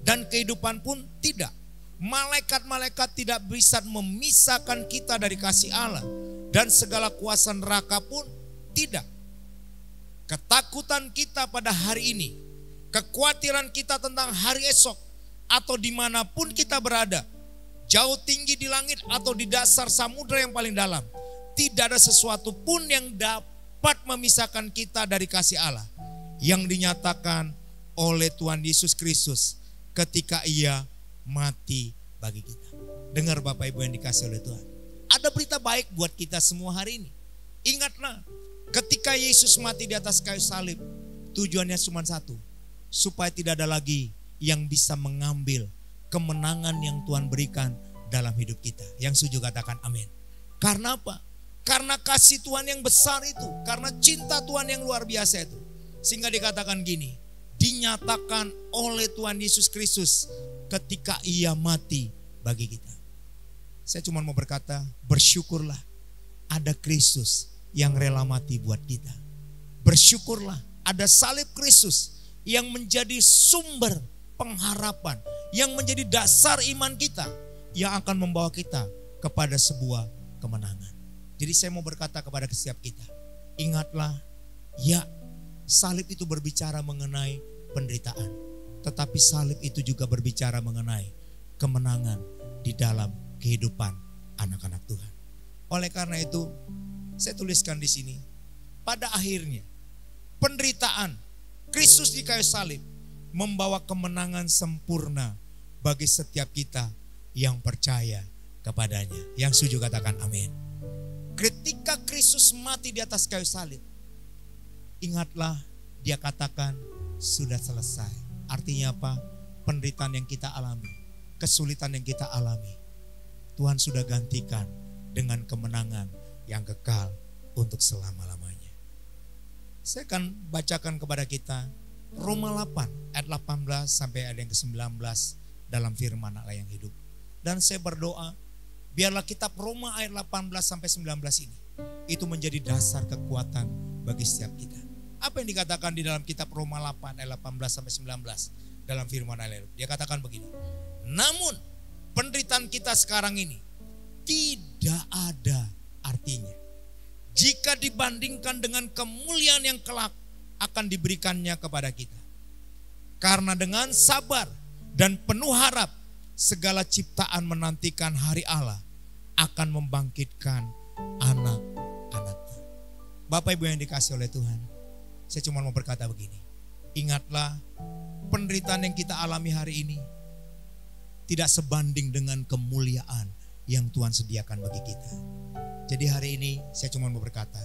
S3: dan kehidupan pun tidak. Malaikat-malaikat tidak bisa memisahkan kita dari kasih Allah, dan segala kuasa neraka pun tidak. ketakutan kita pada hari ini, kekhawatiran kita tentang hari esok, atau dimanapun kita berada, jauh tinggi di langit atau di dasar samudera yang paling dalam, tidak ada sesuatu pun yang dapat memisahkan kita dari kasih Allah yang dinyatakan oleh Tuhan Yesus Kristus ketika Ia mati bagi kita. Dengar Bapak Ibu yang dikasihi oleh Tuhan, ada berita baik buat kita semua hari ini. Ingatlah, ketika Yesus mati di atas kayu salib, tujuannya cuma satu, supaya tidak ada lagi yang bisa mengambil kemenangan yang Tuhan berikan dalam hidup kita. Yang setuju katakan amin. Karena apa? Karena kasih Tuhan yang besar itu, karena cinta Tuhan yang luar biasa itu, sehingga dikatakan gini, dinyatakan oleh Tuhan Yesus Kristus ketika Ia mati bagi kita. Saya cuma mau berkata, bersyukurlah ada Kristus yang rela mati buat kita. Bersyukurlah ada salib Kristus yang menjadi sumber pengharapan, yang menjadi dasar iman kita, yang akan membawa kita kepada sebuah kemenangan. Jadi saya mau berkata kepada setiap kita, ingatlah, ya, salib itu berbicara mengenai penderitaan, tetapi salib itu juga berbicara mengenai kemenangan di dalam kehidupan anak-anak Tuhan. Oleh karena itu, saya tuliskan di sini, pada akhirnya penderitaan Kristus di kayu salib membawa kemenangan sempurna bagi setiap kita yang percaya kepadanya. Yang setuju katakan amin. Ketika Kristus mati di atas kayu salib, ingatlah, Dia katakan sudah selesai. Artinya apa? Penderitaan yang kita alami, kesulitan yang kita alami, Tuhan sudah gantikan dengan kemenangan yang kekal untuk selama-lamanya. Saya akan bacakan kepada kita Roma 8 ayat 18 sampai ayat yang ke-19 dalam firman Allah yang hidup. Dan saya berdoa, biarlah kitab Roma ayat 18 sampai 19 ini itu menjadi dasar kekuatan bagi setiap kita. Apa yang dikatakan di dalam kitab Roma 8 ayat 18 sampai 19 dalam firman Allah? Dia katakan begini, namun penderitaan kita sekarang ini tidak ada artinya jika dibandingkan dengan kemuliaan yang kelak akan diberikannya kepada kita. Karena dengan sabar dan penuh harap segala ciptaan menantikan hari Allah akan membangkitkan anak-anaknya. Bapak Ibu yang dikasihi oleh Tuhan, saya cuma mau berkata begini, ingatlah, penderitaan yang kita alami hari ini tidak sebanding dengan kemuliaan yang Tuhan sediakan bagi kita. Jadi hari ini saya cuma mau berkata,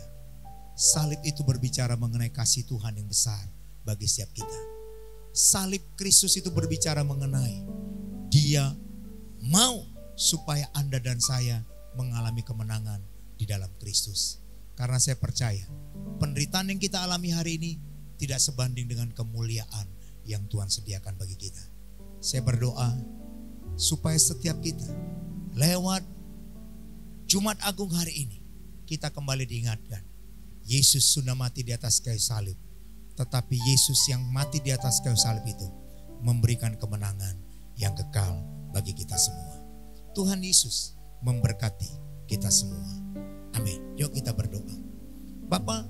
S3: salib itu berbicara mengenai kasih Tuhan yang besar bagi setiap kita. Salib Kristus itu berbicara mengenai Dia mau supaya Anda dan saya mengalami kemenangan di dalam Kristus. Karena saya percaya penderitaan yang kita alami hari ini tidak sebanding dengan kemuliaan yang Tuhan sediakan bagi kita. Saya berdoa supaya setiap kita lewat Jumat Agung hari ini kita kembali diingatkan, Yesus sudah mati di atas kayu salib. Tetapi Yesus yang mati di atas kayu salib itu memberikan kemenangan yang kekal bagi kita semua. Tuhan Yesus memberkati kita semua. Amin. Yuk kita berdoa. Bapa,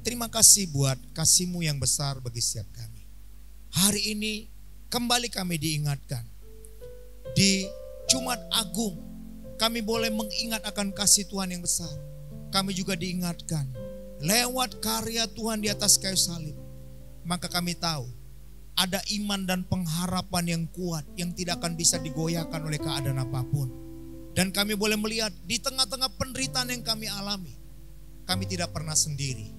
S3: terima kasih buat kasih-Mu yang besar bagi setiap kami. Hari ini kembali kami diingatkan. Di Jumat Agung kami boleh mengingat akan kasih Tuhan yang besar. Kami juga diingatkan lewat karya Tuhan di atas kayu salib. Maka kami tahu ada iman dan pengharapan yang kuat yang tidak akan bisa digoyahkan oleh keadaan apapun. Dan kami boleh melihat di tengah-tengah penderitaan yang kami alami, kami tidak pernah sendiri.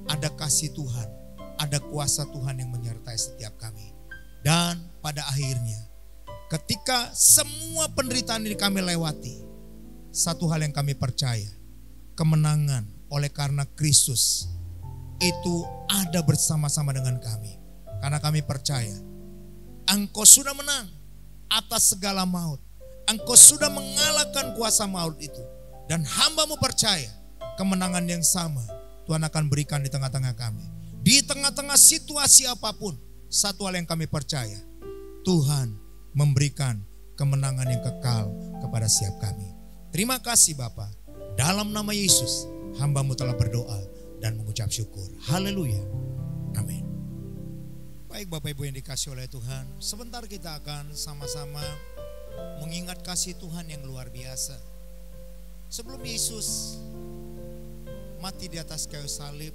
S3: Ada kasih Tuhan, ada kuasa Tuhan yang menyertai setiap kami. Dan pada akhirnya ketika semua penderitaan ini kami lewati, satu hal yang kami percaya, kemenangan oleh karena Kristus itu ada bersama-sama dengan kami. Karena kami percaya Engkau sudah menang atas segala maut. Engkau sudah mengalahkan kuasa maut itu. Dan hamba-Mu percaya kemenangan yang sama Tuhan akan berikan di tengah-tengah kami. Di tengah-tengah situasi apapun, satu hal yang kami percaya, Tuhan memberikan kemenangan yang kekal kepada setiap kami. Terima kasih Bapa. Dalam nama Yesus, hamba-Mu telah berdoa dan mengucap syukur. Haleluya. Amin. Baik Bapak Ibu yang dikasih oleh Tuhan, sebentar kita akan sama-sama mengingat kasih Tuhan yang luar biasa. Sebelum Yesus mati di atas kayu salib,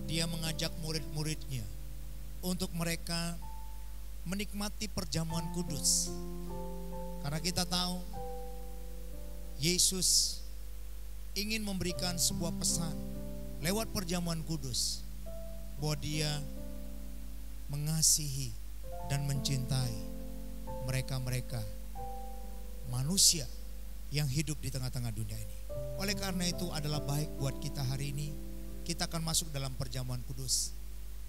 S3: Dia mengajak murid-muridnya untuk mereka menikmati perjamuan kudus. Karena kita tahu Yesus ingin memberikan sebuah pesan lewat perjamuan kudus bahwa Dia mengasihi dan mencintai mereka-mereka manusia yang hidup di tengah-tengah dunia ini. Oleh karena itu adalah baik buat kita hari ini, kita akan masuk dalam perjamuan kudus.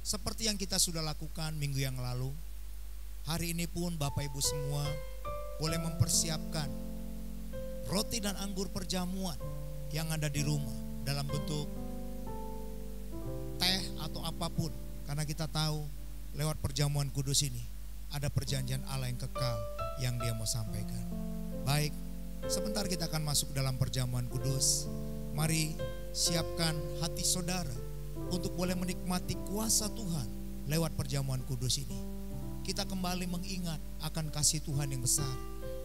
S3: Seperti yang kita sudah lakukan minggu yang lalu, hari ini pun Bapak Ibu semua boleh mempersiapkan roti dan anggur perjamuan yang ada di rumah dalam bentuk teh atau apapun. Karena kita tahu lewat perjamuan kudus ini ada perjanjian Allah yang kekal yang Dia mau sampaikan. Baik, sebentar kita akan masuk dalam perjamuan kudus. Mari siapkan hati saudara untuk boleh menikmati kuasa Tuhan lewat perjamuan kudus ini. Kita kembali mengingat akan kasih Tuhan yang besar.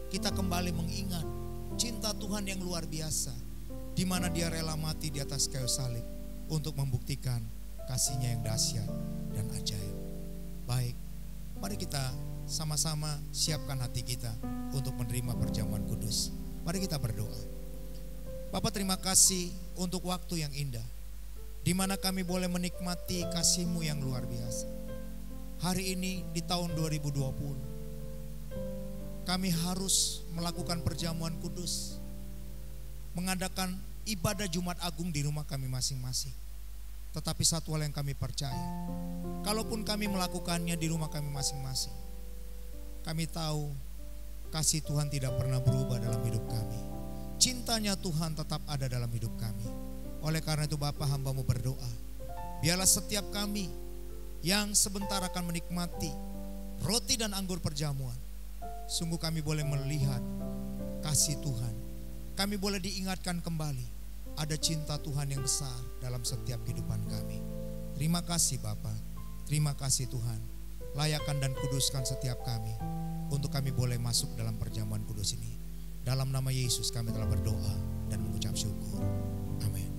S3: Kita kembali mengingat cinta Tuhan yang luar biasa, di mana Dia rela mati di atas kayu salib untuk membuktikan kasih-Nya yang dahsyat dan ajaib. Baik, mari kita sama-sama siapkan hati kita untuk menerima perjamuan kudus. Mari kita berdoa. Bapa, terima kasih untuk waktu yang indah, di mana kami boleh menikmati kasih-Mu yang luar biasa. Hari ini di tahun 2020, kami harus melakukan perjamuan kudus, mengadakan ibadah Jumat Agung di rumah kami masing-masing. Tetapi satu hal yang kami percaya, kalaupun kami melakukannya di rumah kami masing-masing, kami tahu kasih Tuhan tidak pernah berubah dalam hidup kami. Cintanya Tuhan tetap ada dalam hidup kami. Oleh karena itu Bapa, hamba-Mu berdoa, biarlah setiap kami yang sebentar akan menikmati roti dan anggur perjamuan, sungguh kami boleh melihat kasih Tuhan. Kami boleh diingatkan kembali ada cinta Tuhan yang besar dalam setiap kehidupan kami. Terima kasih Bapa, terima kasih Tuhan. Layakan dan kuduskan setiap kami untuk kami boleh masuk dalam perjamuan kudus ini. Dalam nama Yesus kami telah berdoa dan mengucap syukur. Amin.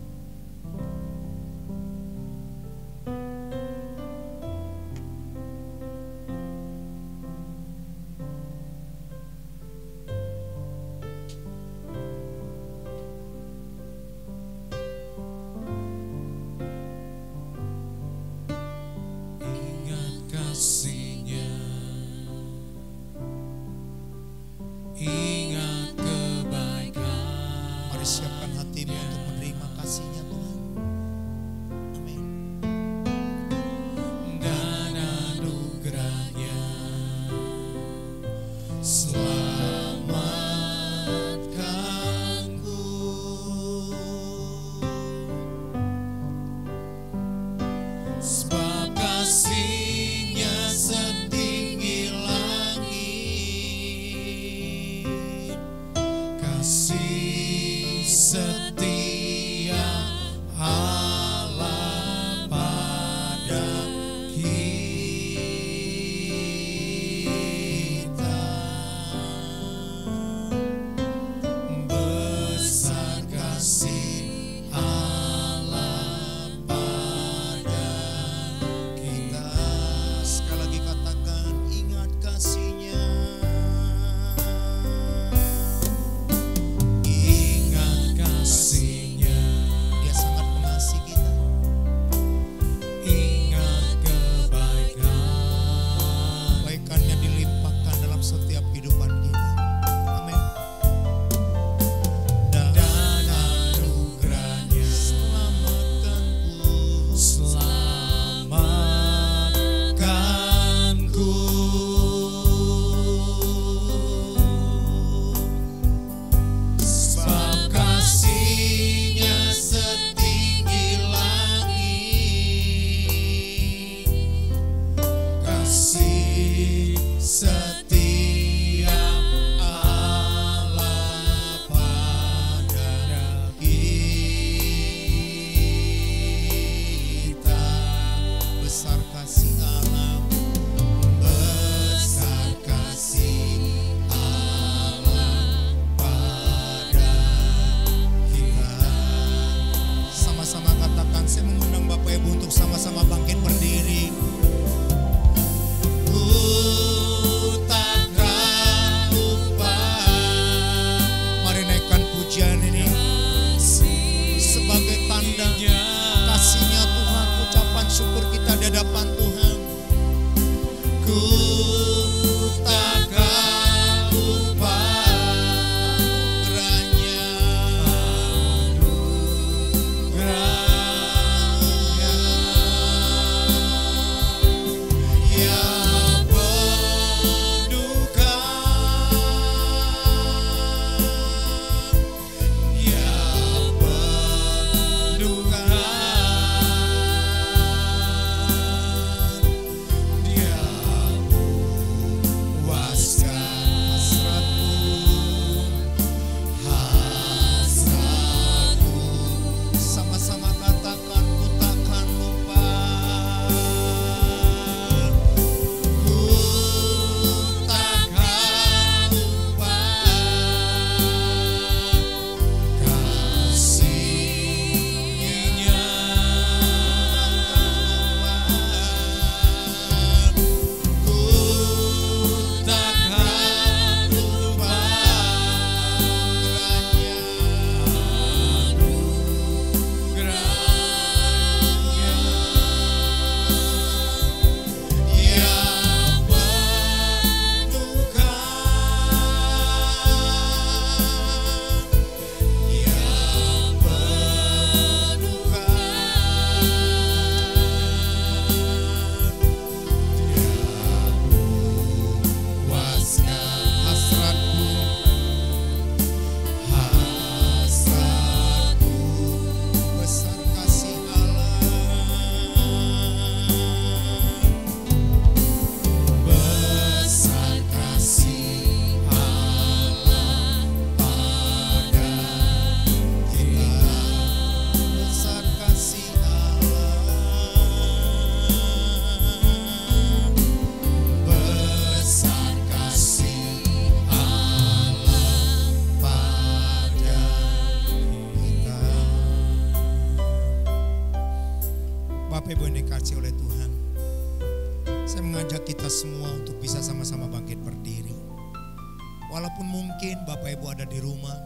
S3: Walaupun mungkin Bapak Ibu ada di rumah,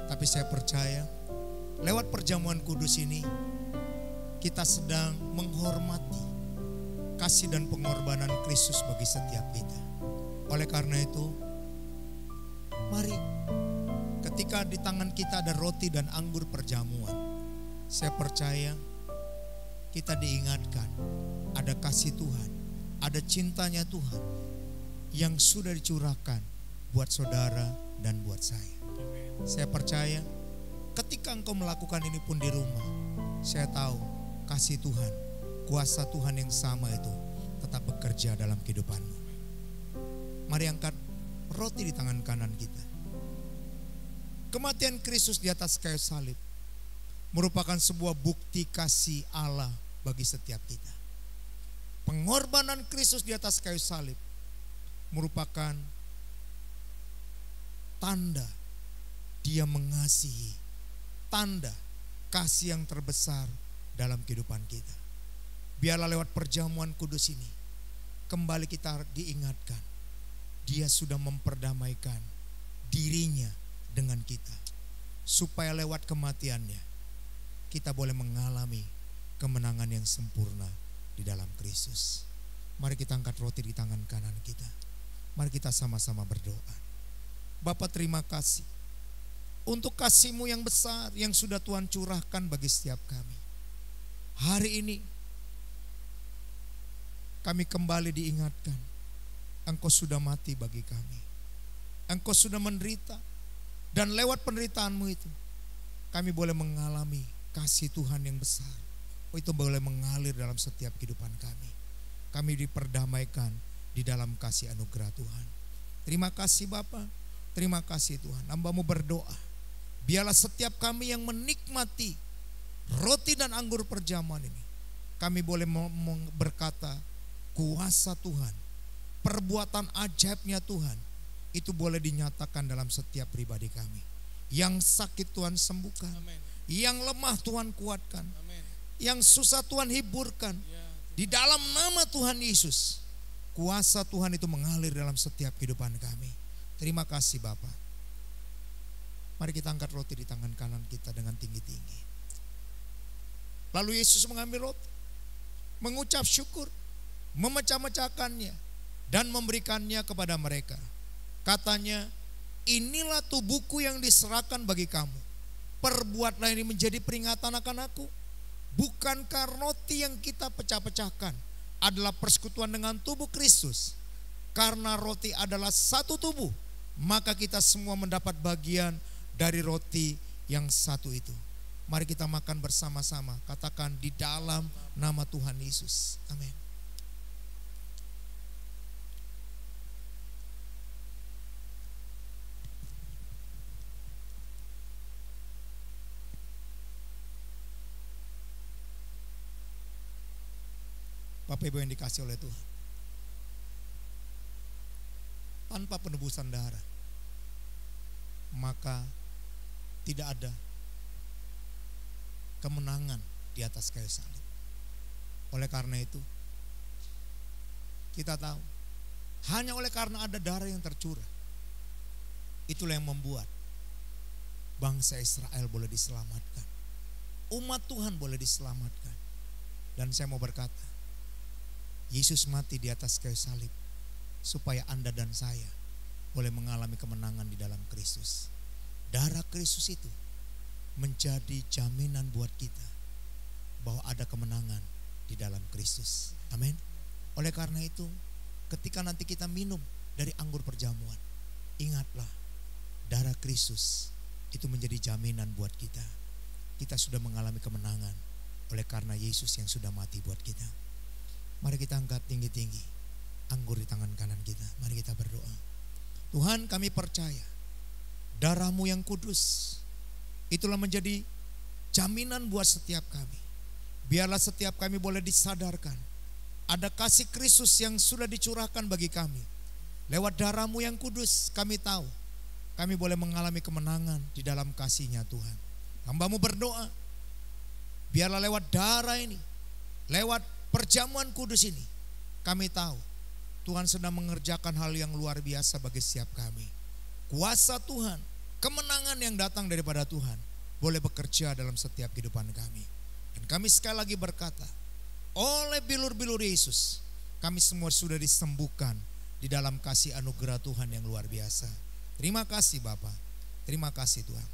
S3: tapi saya percaya lewat perjamuan kudus ini kita sedang menghormati kasih dan pengorbanan Kristus bagi setiap kita. Oleh karena itu, mari ketika di tangan kita ada roti dan anggur perjamuan, saya percaya kita diingatkan ada kasih Tuhan, ada cintanya Tuhan yang sudah dicurahkan buat saudara dan buat saya. Saya percaya ketika engkau melakukan ini pun di rumah, saya tahu kasih Tuhan, kuasa Tuhan yang sama itu tetap bekerja dalam kehidupanmu. Mari angkat roti di tangan kanan kita. Kematian Kristus di atas kayu salib merupakan sebuah bukti kasih Allah bagi setiap kita. Pengorbanan Kristus di atas kayu salib merupakan tanda Dia mengasihi, tanda kasih yang terbesar dalam kehidupan kita. Biarlah lewat perjamuan kudus ini kembali kita diingatkan Dia sudah memperdamaikan dirinya dengan kita, supaya lewat kematiannya kita boleh mengalami kemenangan yang sempurna di dalam Kristus. Mari kita angkat roti di tangan kanan kita. Mari kita sama-sama berdoa. Bapa, terima kasih untuk kasih-Mu yang besar yang sudah Tuhan curahkan bagi setiap kami. Hari ini kami kembali diingatkan, Engkau sudah mati bagi kami. Engkau sudah menderita, dan lewat penderitaan-Mu itu kami boleh mengalami kasih Tuhan yang besar. Itu boleh mengalir dalam setiap kehidupan kami. Kami diperdamaikan di dalam kasih anugerah Tuhan. Terima kasih Bapa, terima kasih Tuhan. Hamba-Mu berdoa, biarlah setiap kami yang menikmati roti dan anggur perjamuan ini, kami boleh berkata, kuasa Tuhan, perbuatan ajaibnya Tuhan, itu boleh dinyatakan dalam setiap pribadi kami. Yang sakit Tuhan sembuhkan,
S1: Amin.
S3: yang lemah Tuhan kuatkan,
S1: Amin.
S3: yang susah Tuhan hiburkan. Di dalam nama Tuhan Yesus, kuasa Tuhan itu mengalir dalam setiap kehidupan kami. Terima kasih Bapa. Mari kita angkat roti di tangan kanan kita dengan tinggi-tinggi. Lalu Yesus mengambil roti, mengucap syukur, memecah-mecahkannya dan memberikannya kepada mereka. Katanya, inilah tubuhku yang diserahkan bagi kamu. Perbuatlah ini menjadi peringatan akan aku. Bukankah roti yang kita pecah-pecahkan adalah persekutuan dengan tubuh Kristus? Karena roti adalah satu tubuh, maka kita semua mendapat bagian dari roti yang satu itu. Mari kita makan bersama-sama. Katakan, di dalam nama Tuhan Yesus. Amin. Bapak Ibu yang dikasih oleh Tuhan, tanpa penebusan darah, maka tidak ada kemenangan di atas kayu salib. Oleh karena itu, kita tahu, hanya oleh karena ada darah yang tercurah, itulah yang membuat bangsa Israel boleh diselamatkan, umat Tuhan boleh diselamatkan. Dan saya mau berkata, Yesus mati di atas kayu salib supaya Anda dan saya boleh mengalami kemenangan di dalam Kristus. Darah Kristus itu menjadi jaminan buat kita bahwa ada kemenangan di dalam Kristus. Amin. Oleh karena itu, ketika nanti kita minum dari anggur perjamuan, ingatlah darah Kristus itu menjadi jaminan buat kita. Kita sudah mengalami kemenangan oleh karena Yesus yang sudah mati buat kita. Mari kita angkat tinggi-tinggi anggur di tangan kanan kita. Mari kita berdoa. Tuhan, kami percaya darah-Mu yang kudus itulah menjadi jaminan buat setiap kami. Biarlah setiap kami boleh disadarkan ada kasih Kristus yang sudah dicurahkan bagi kami. Lewat darah-Mu yang kudus kami tahu kami boleh mengalami kemenangan di dalam kasih-Nya Tuhan. Hamba-Mu berdoa, biarlah lewat darah ini, lewat perjamuan kudus ini, kami tahu Tuhan sedang mengerjakan hal yang luar biasa bagi setiap kami. kuasa Tuhan, kemenangan yang datang daripada Tuhan boleh bekerja dalam setiap kehidupan kami. Dan kami sekali lagi berkata, oleh bilur-bilur Yesus, kami semua sudah disembuhkan di dalam kasih anugerah Tuhan yang luar biasa. Terima kasih Bapa, terima kasih Tuhan.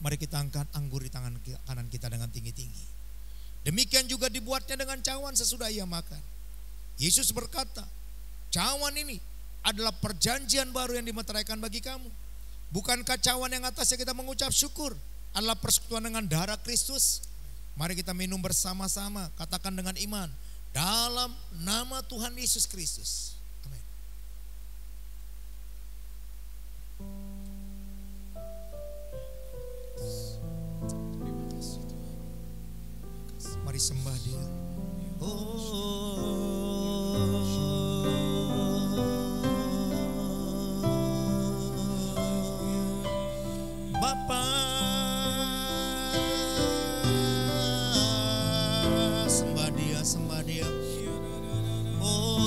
S3: Mari kita angkat anggur di tangan kanan kita dengan tinggi-tinggi. Demikian juga dibuatnya dengan cawan sesudah ia makan. Yesus berkata, cawan ini adalah perjanjian baru yang dimeteraikan bagi kamu. Bukankah cawan yang atasnya kita mengucap syukur adalah persekutuan dengan darah Kristus? Mari kita minum bersama-sama, katakan dengan iman, dalam nama Tuhan Yesus Kristus. Amin. Mari sembah Dia. Bapa, sembah Dia, sembah Dia. Oh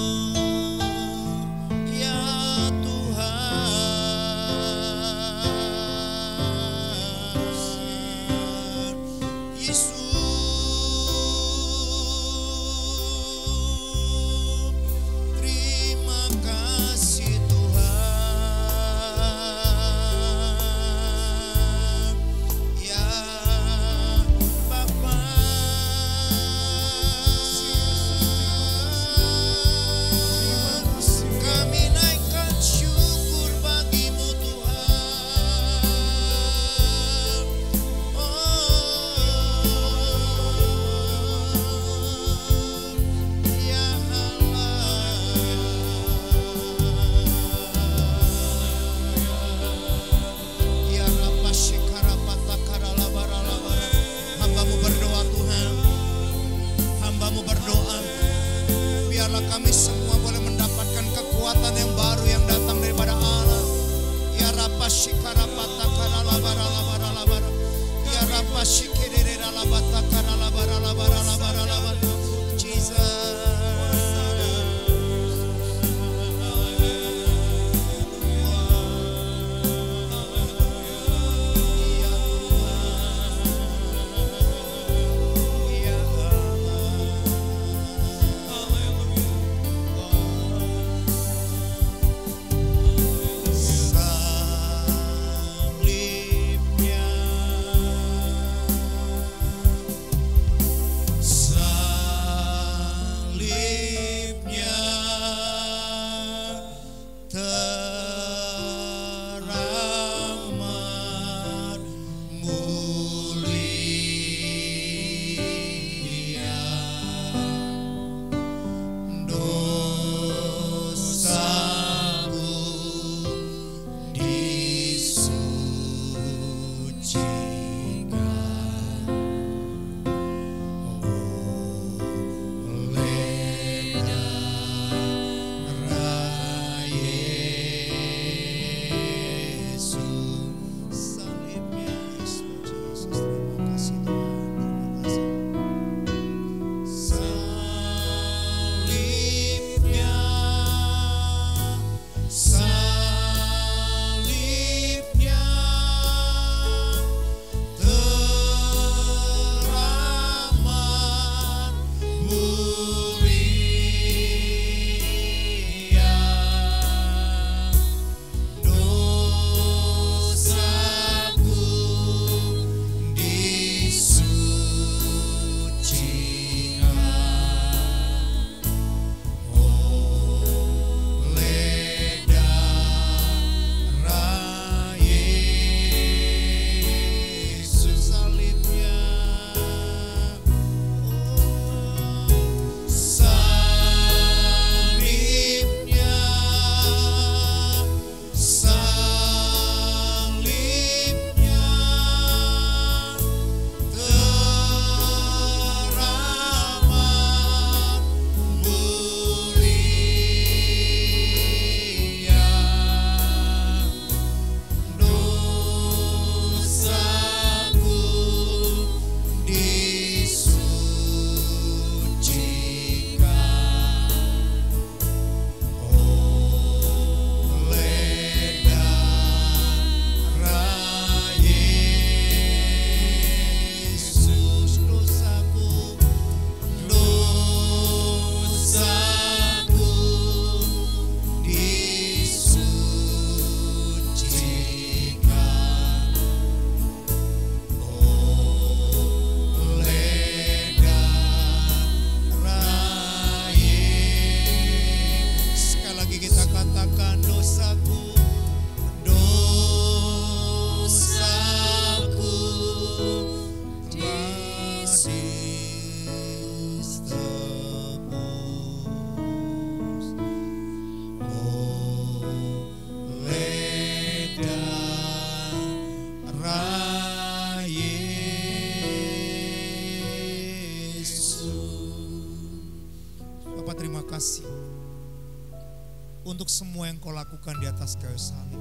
S3: untuk semua yang kau lakukan di atas kayu salib.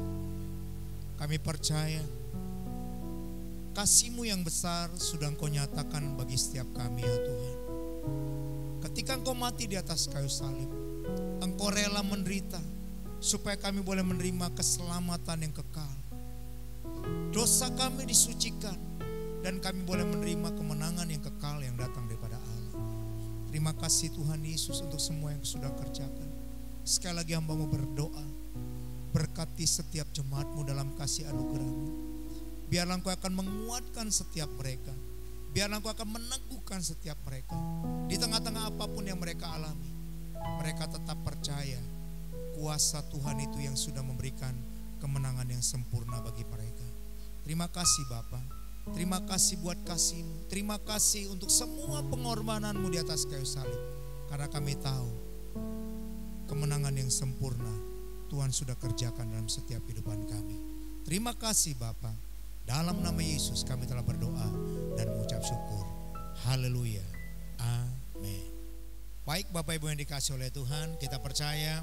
S3: Kami percaya kasih-Mu yang besar sudah Engkau nyatakan bagi setiap kami ya Tuhan. Ketika Engkau mati di atas kayu salib, Engkau rela menderita supaya kami boleh menerima keselamatan yang kekal. Dosa kami disucikan dan kami boleh menerima kemenangan yang kekal yang datang daripada Allah. Terima kasih Tuhan Yesus untuk semua yang sudah kerjakan. Sekali lagi hamba-Mu berdoa, berkati setiap jemaat-Mu dalam kasih anugerah-Mu. Biarlah Engkau akan menguatkan setiap mereka. Biarlah Engkau akan meneguhkan setiap mereka. Di tengah-tengah apapun yang mereka alami, mereka tetap percaya kuasa Tuhan itu yang sudah memberikan kemenangan yang sempurna bagi mereka. Terima kasih Bapa. Terima kasih buat kasih-Mu. Terima kasih untuk semua pengorbanan-Mu di atas kayu salib. Karena kami tahu kemenangan yang sempurna Tuhan sudah kerjakan dalam setiap kehidupan kami. Terima kasih Bapa. Dalam nama Yesus kami telah berdoa dan mengucap syukur. Haleluya. Amin. Baik Bapak Ibu yang dikasihi oleh Tuhan, kita percaya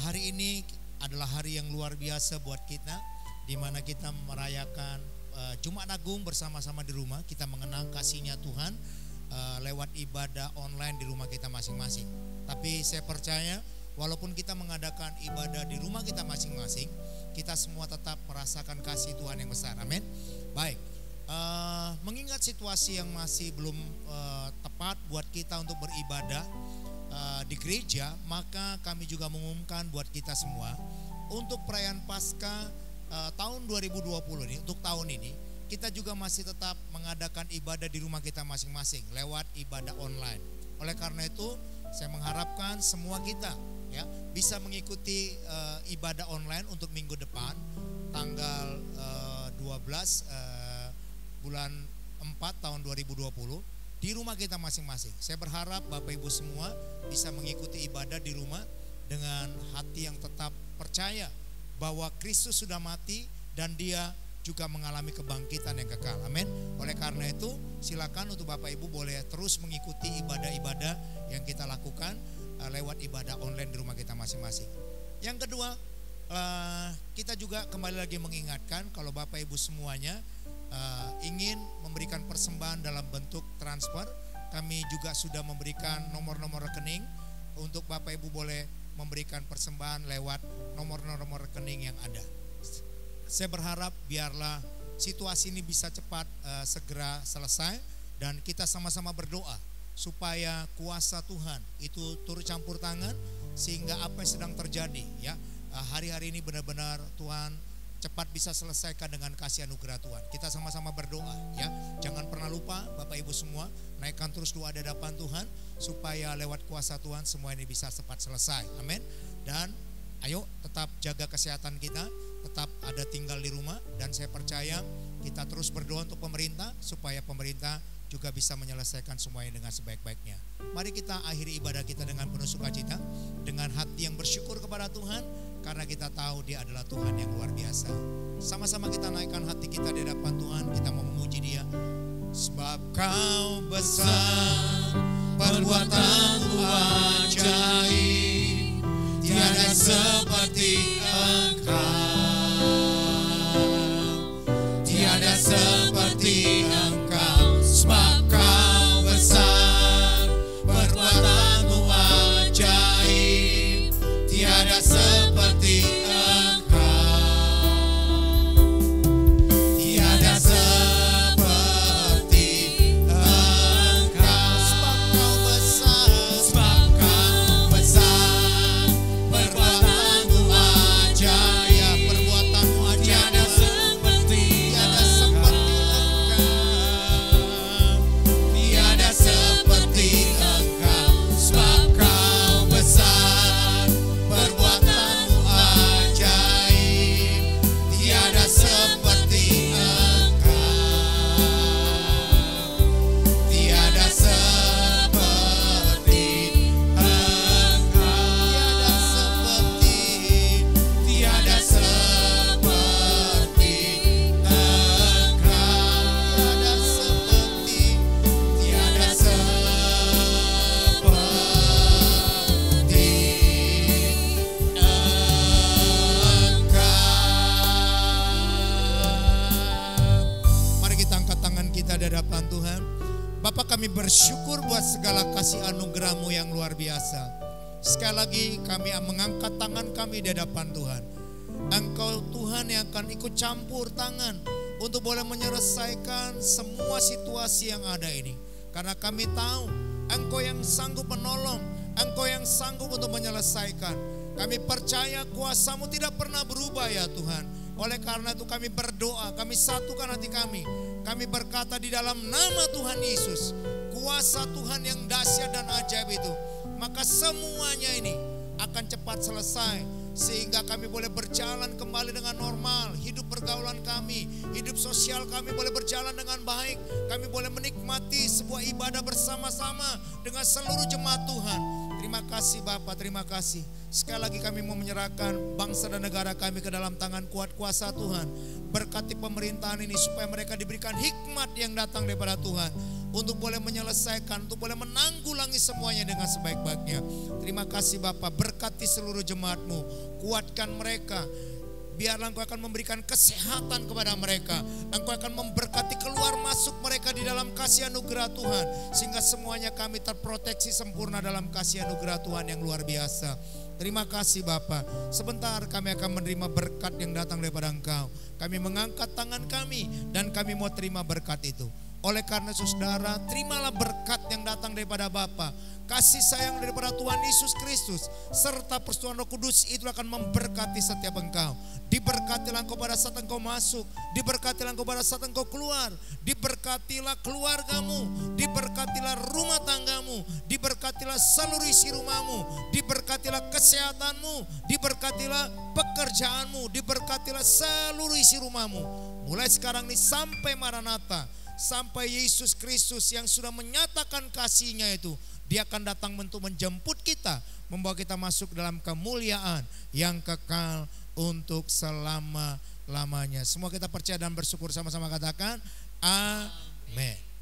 S3: hari ini adalah hari yang luar biasa buat kita, di mana kita merayakan Jumat Agung bersama-sama di rumah. Kita mengenang kasih-Nya Tuhan lewat ibadah online di rumah kita masing-masing. Tapi saya percaya walaupun kita mengadakan ibadah di rumah kita masing-masing, kita semua tetap merasakan kasih Tuhan yang besar. Amin. Baik, mengingat situasi yang masih belum tepat buat kita untuk beribadah di gereja, maka kami juga mengumumkan buat kita semua untuk perayaan Paskah tahun 2020 ini, untuk tahun ini kita juga masih tetap mengadakan ibadah di rumah kita masing-masing lewat ibadah online. Oleh karena itu saya mengharapkan semua kita ya bisa mengikuti ibadah online untuk minggu depan tanggal 12 bulan 4 tahun 2020 di rumah kita masing-masing. Saya berharap Bapak Ibu semua bisa mengikuti ibadah di rumah dengan hati yang tetap percaya bahwa Kristus sudah mati dan Dia juga mengalami kebangkitan yang kekal. Amin. Oleh karena itu silakan untuk Bapak Ibu boleh terus mengikuti ibadah-ibadah yang kita lakukan lewat ibadah online di rumah kita masing-masing. Yang kedua, kita juga kembali lagi mengingatkan kalau Bapak Ibu semuanya ingin memberikan persembahan dalam bentuk transfer, kami juga sudah memberikan nomor-nomor rekening untuk Bapak Ibu boleh memberikan persembahan lewat nomor-nomor rekening yang ada. Saya berharap biarlah situasi ini bisa cepat segera selesai dan kita sama-sama berdoa supaya kuasa Tuhan itu turut campur tangan sehingga apa yang sedang terjadi ya hari-hari ini benar-benar Tuhan cepat bisa selesaikan dengan kasih anugerah Tuhan. Kita sama-sama berdoa ya. Jangan pernah lupa Bapak Ibu semua naikkan terus doa di hadapan Tuhan supaya lewat kuasa Tuhan semua ini bisa cepat selesai. Amin. Dan ayo tetap jaga kesehatan kita, tetap ada tinggal di rumah dan saya percaya kita terus berdoa untuk pemerintah supaya pemerintah juga bisa menyelesaikan semuanya dengan sebaik-baiknya. Mari kita akhiri ibadah kita dengan penuh sukacita, dengan hati yang bersyukur kepada Tuhan, karena kita tahu Dia adalah Tuhan yang luar biasa. Sama-sama kita naikkan hati kita di hadapan Tuhan, kita mau memuji Dia. Sebab Kau besar, perbuatan-Mu ajaib, tiada seperti Engkau, tiada seperti Engkau. Sebab Kau besar, perbuatan-Mu ajaib, tiada seperti Engkau, tiada seperti Engkau. Sebab Kau besar, sebab Kau besar, perbuatan-Mu ajaib. bersyukur buat segala kasih anugerah-Mu yang luar biasa. Sekali lagi kami mengangkat tangan kami di hadapan Tuhan. Engkau Tuhan yang akan ikut campur tangan untuk boleh menyelesaikan semua situasi yang ada ini. Karena kami tahu Engkau yang sanggup menolong, Engkau yang sanggup untuk menyelesaikan. Kami percaya kuasa-Mu tidak pernah berubah ya Tuhan. Oleh karena itu kami berdoa, kami satukan hati kami. Kami berkata di dalam nama Tuhan Yesus, kuasa Tuhan yang dahsyat dan ajaib itu, maka semuanya ini akan cepat selesai, sehingga kami boleh berjalan kembali dengan normal. Hidup pergaulan kami, hidup sosial kami boleh berjalan dengan baik. Kami boleh menikmati sebuah ibadah bersama-sama dengan seluruh jemaat Tuhan. Terima kasih Bapa, terima kasih. Sekali lagi kami mau menyerahkan bangsa dan negara kami ke dalam tangan kuat kuasa Tuhan. Berkati pemerintahan ini supaya mereka diberikan hikmat yang datang daripada Tuhan, untuk boleh menyelesaikan, untuk boleh menanggulangi semuanya dengan sebaik-baiknya. Terima kasih Bapa, berkati seluruh jemaat-Mu, kuatkan mereka. Biarlah Engkau akan memberikan kesehatan kepada mereka. Engkau akan memberkati keluar masuk mereka di dalam kasih anugerah Tuhan, sehingga semuanya kami terproteksi sempurna dalam kasih anugerah Tuhan yang luar biasa. Terima kasih Bapa. Sebentar kami akan menerima berkat yang datang daripada Engkau. Kami mengangkat tangan kami dan kami mau terima berkat itu. Oleh karena itu saudara, terimalah berkat yang datang daripada Bapa. Kasih sayang daripada Tuhan Yesus Kristus serta persetujuan Roh Kudus itu akan memberkati setiap engkau. Diberkatilah engkau pada saat engkau masuk, diberkatilah engkau pada saat engkau keluar, diberkatilah keluargamu, diberkatilah rumah tanggamu, diberkatilah seluruh isi rumahmu, diberkatilah kesehatanmu, diberkatilah pekerjaanmu, diberkatilah seluruh isi rumahmu. Mulai sekarang ini sampai Maranatha, sampai Yesus Kristus yang sudah menyatakan kasih-Nya itu, Dia akan datang untuk menjemput kita, membawa kita masuk dalam kemuliaan yang kekal untuk selama-lamanya. Semua kita percaya dan bersyukur, sama-sama katakan amin.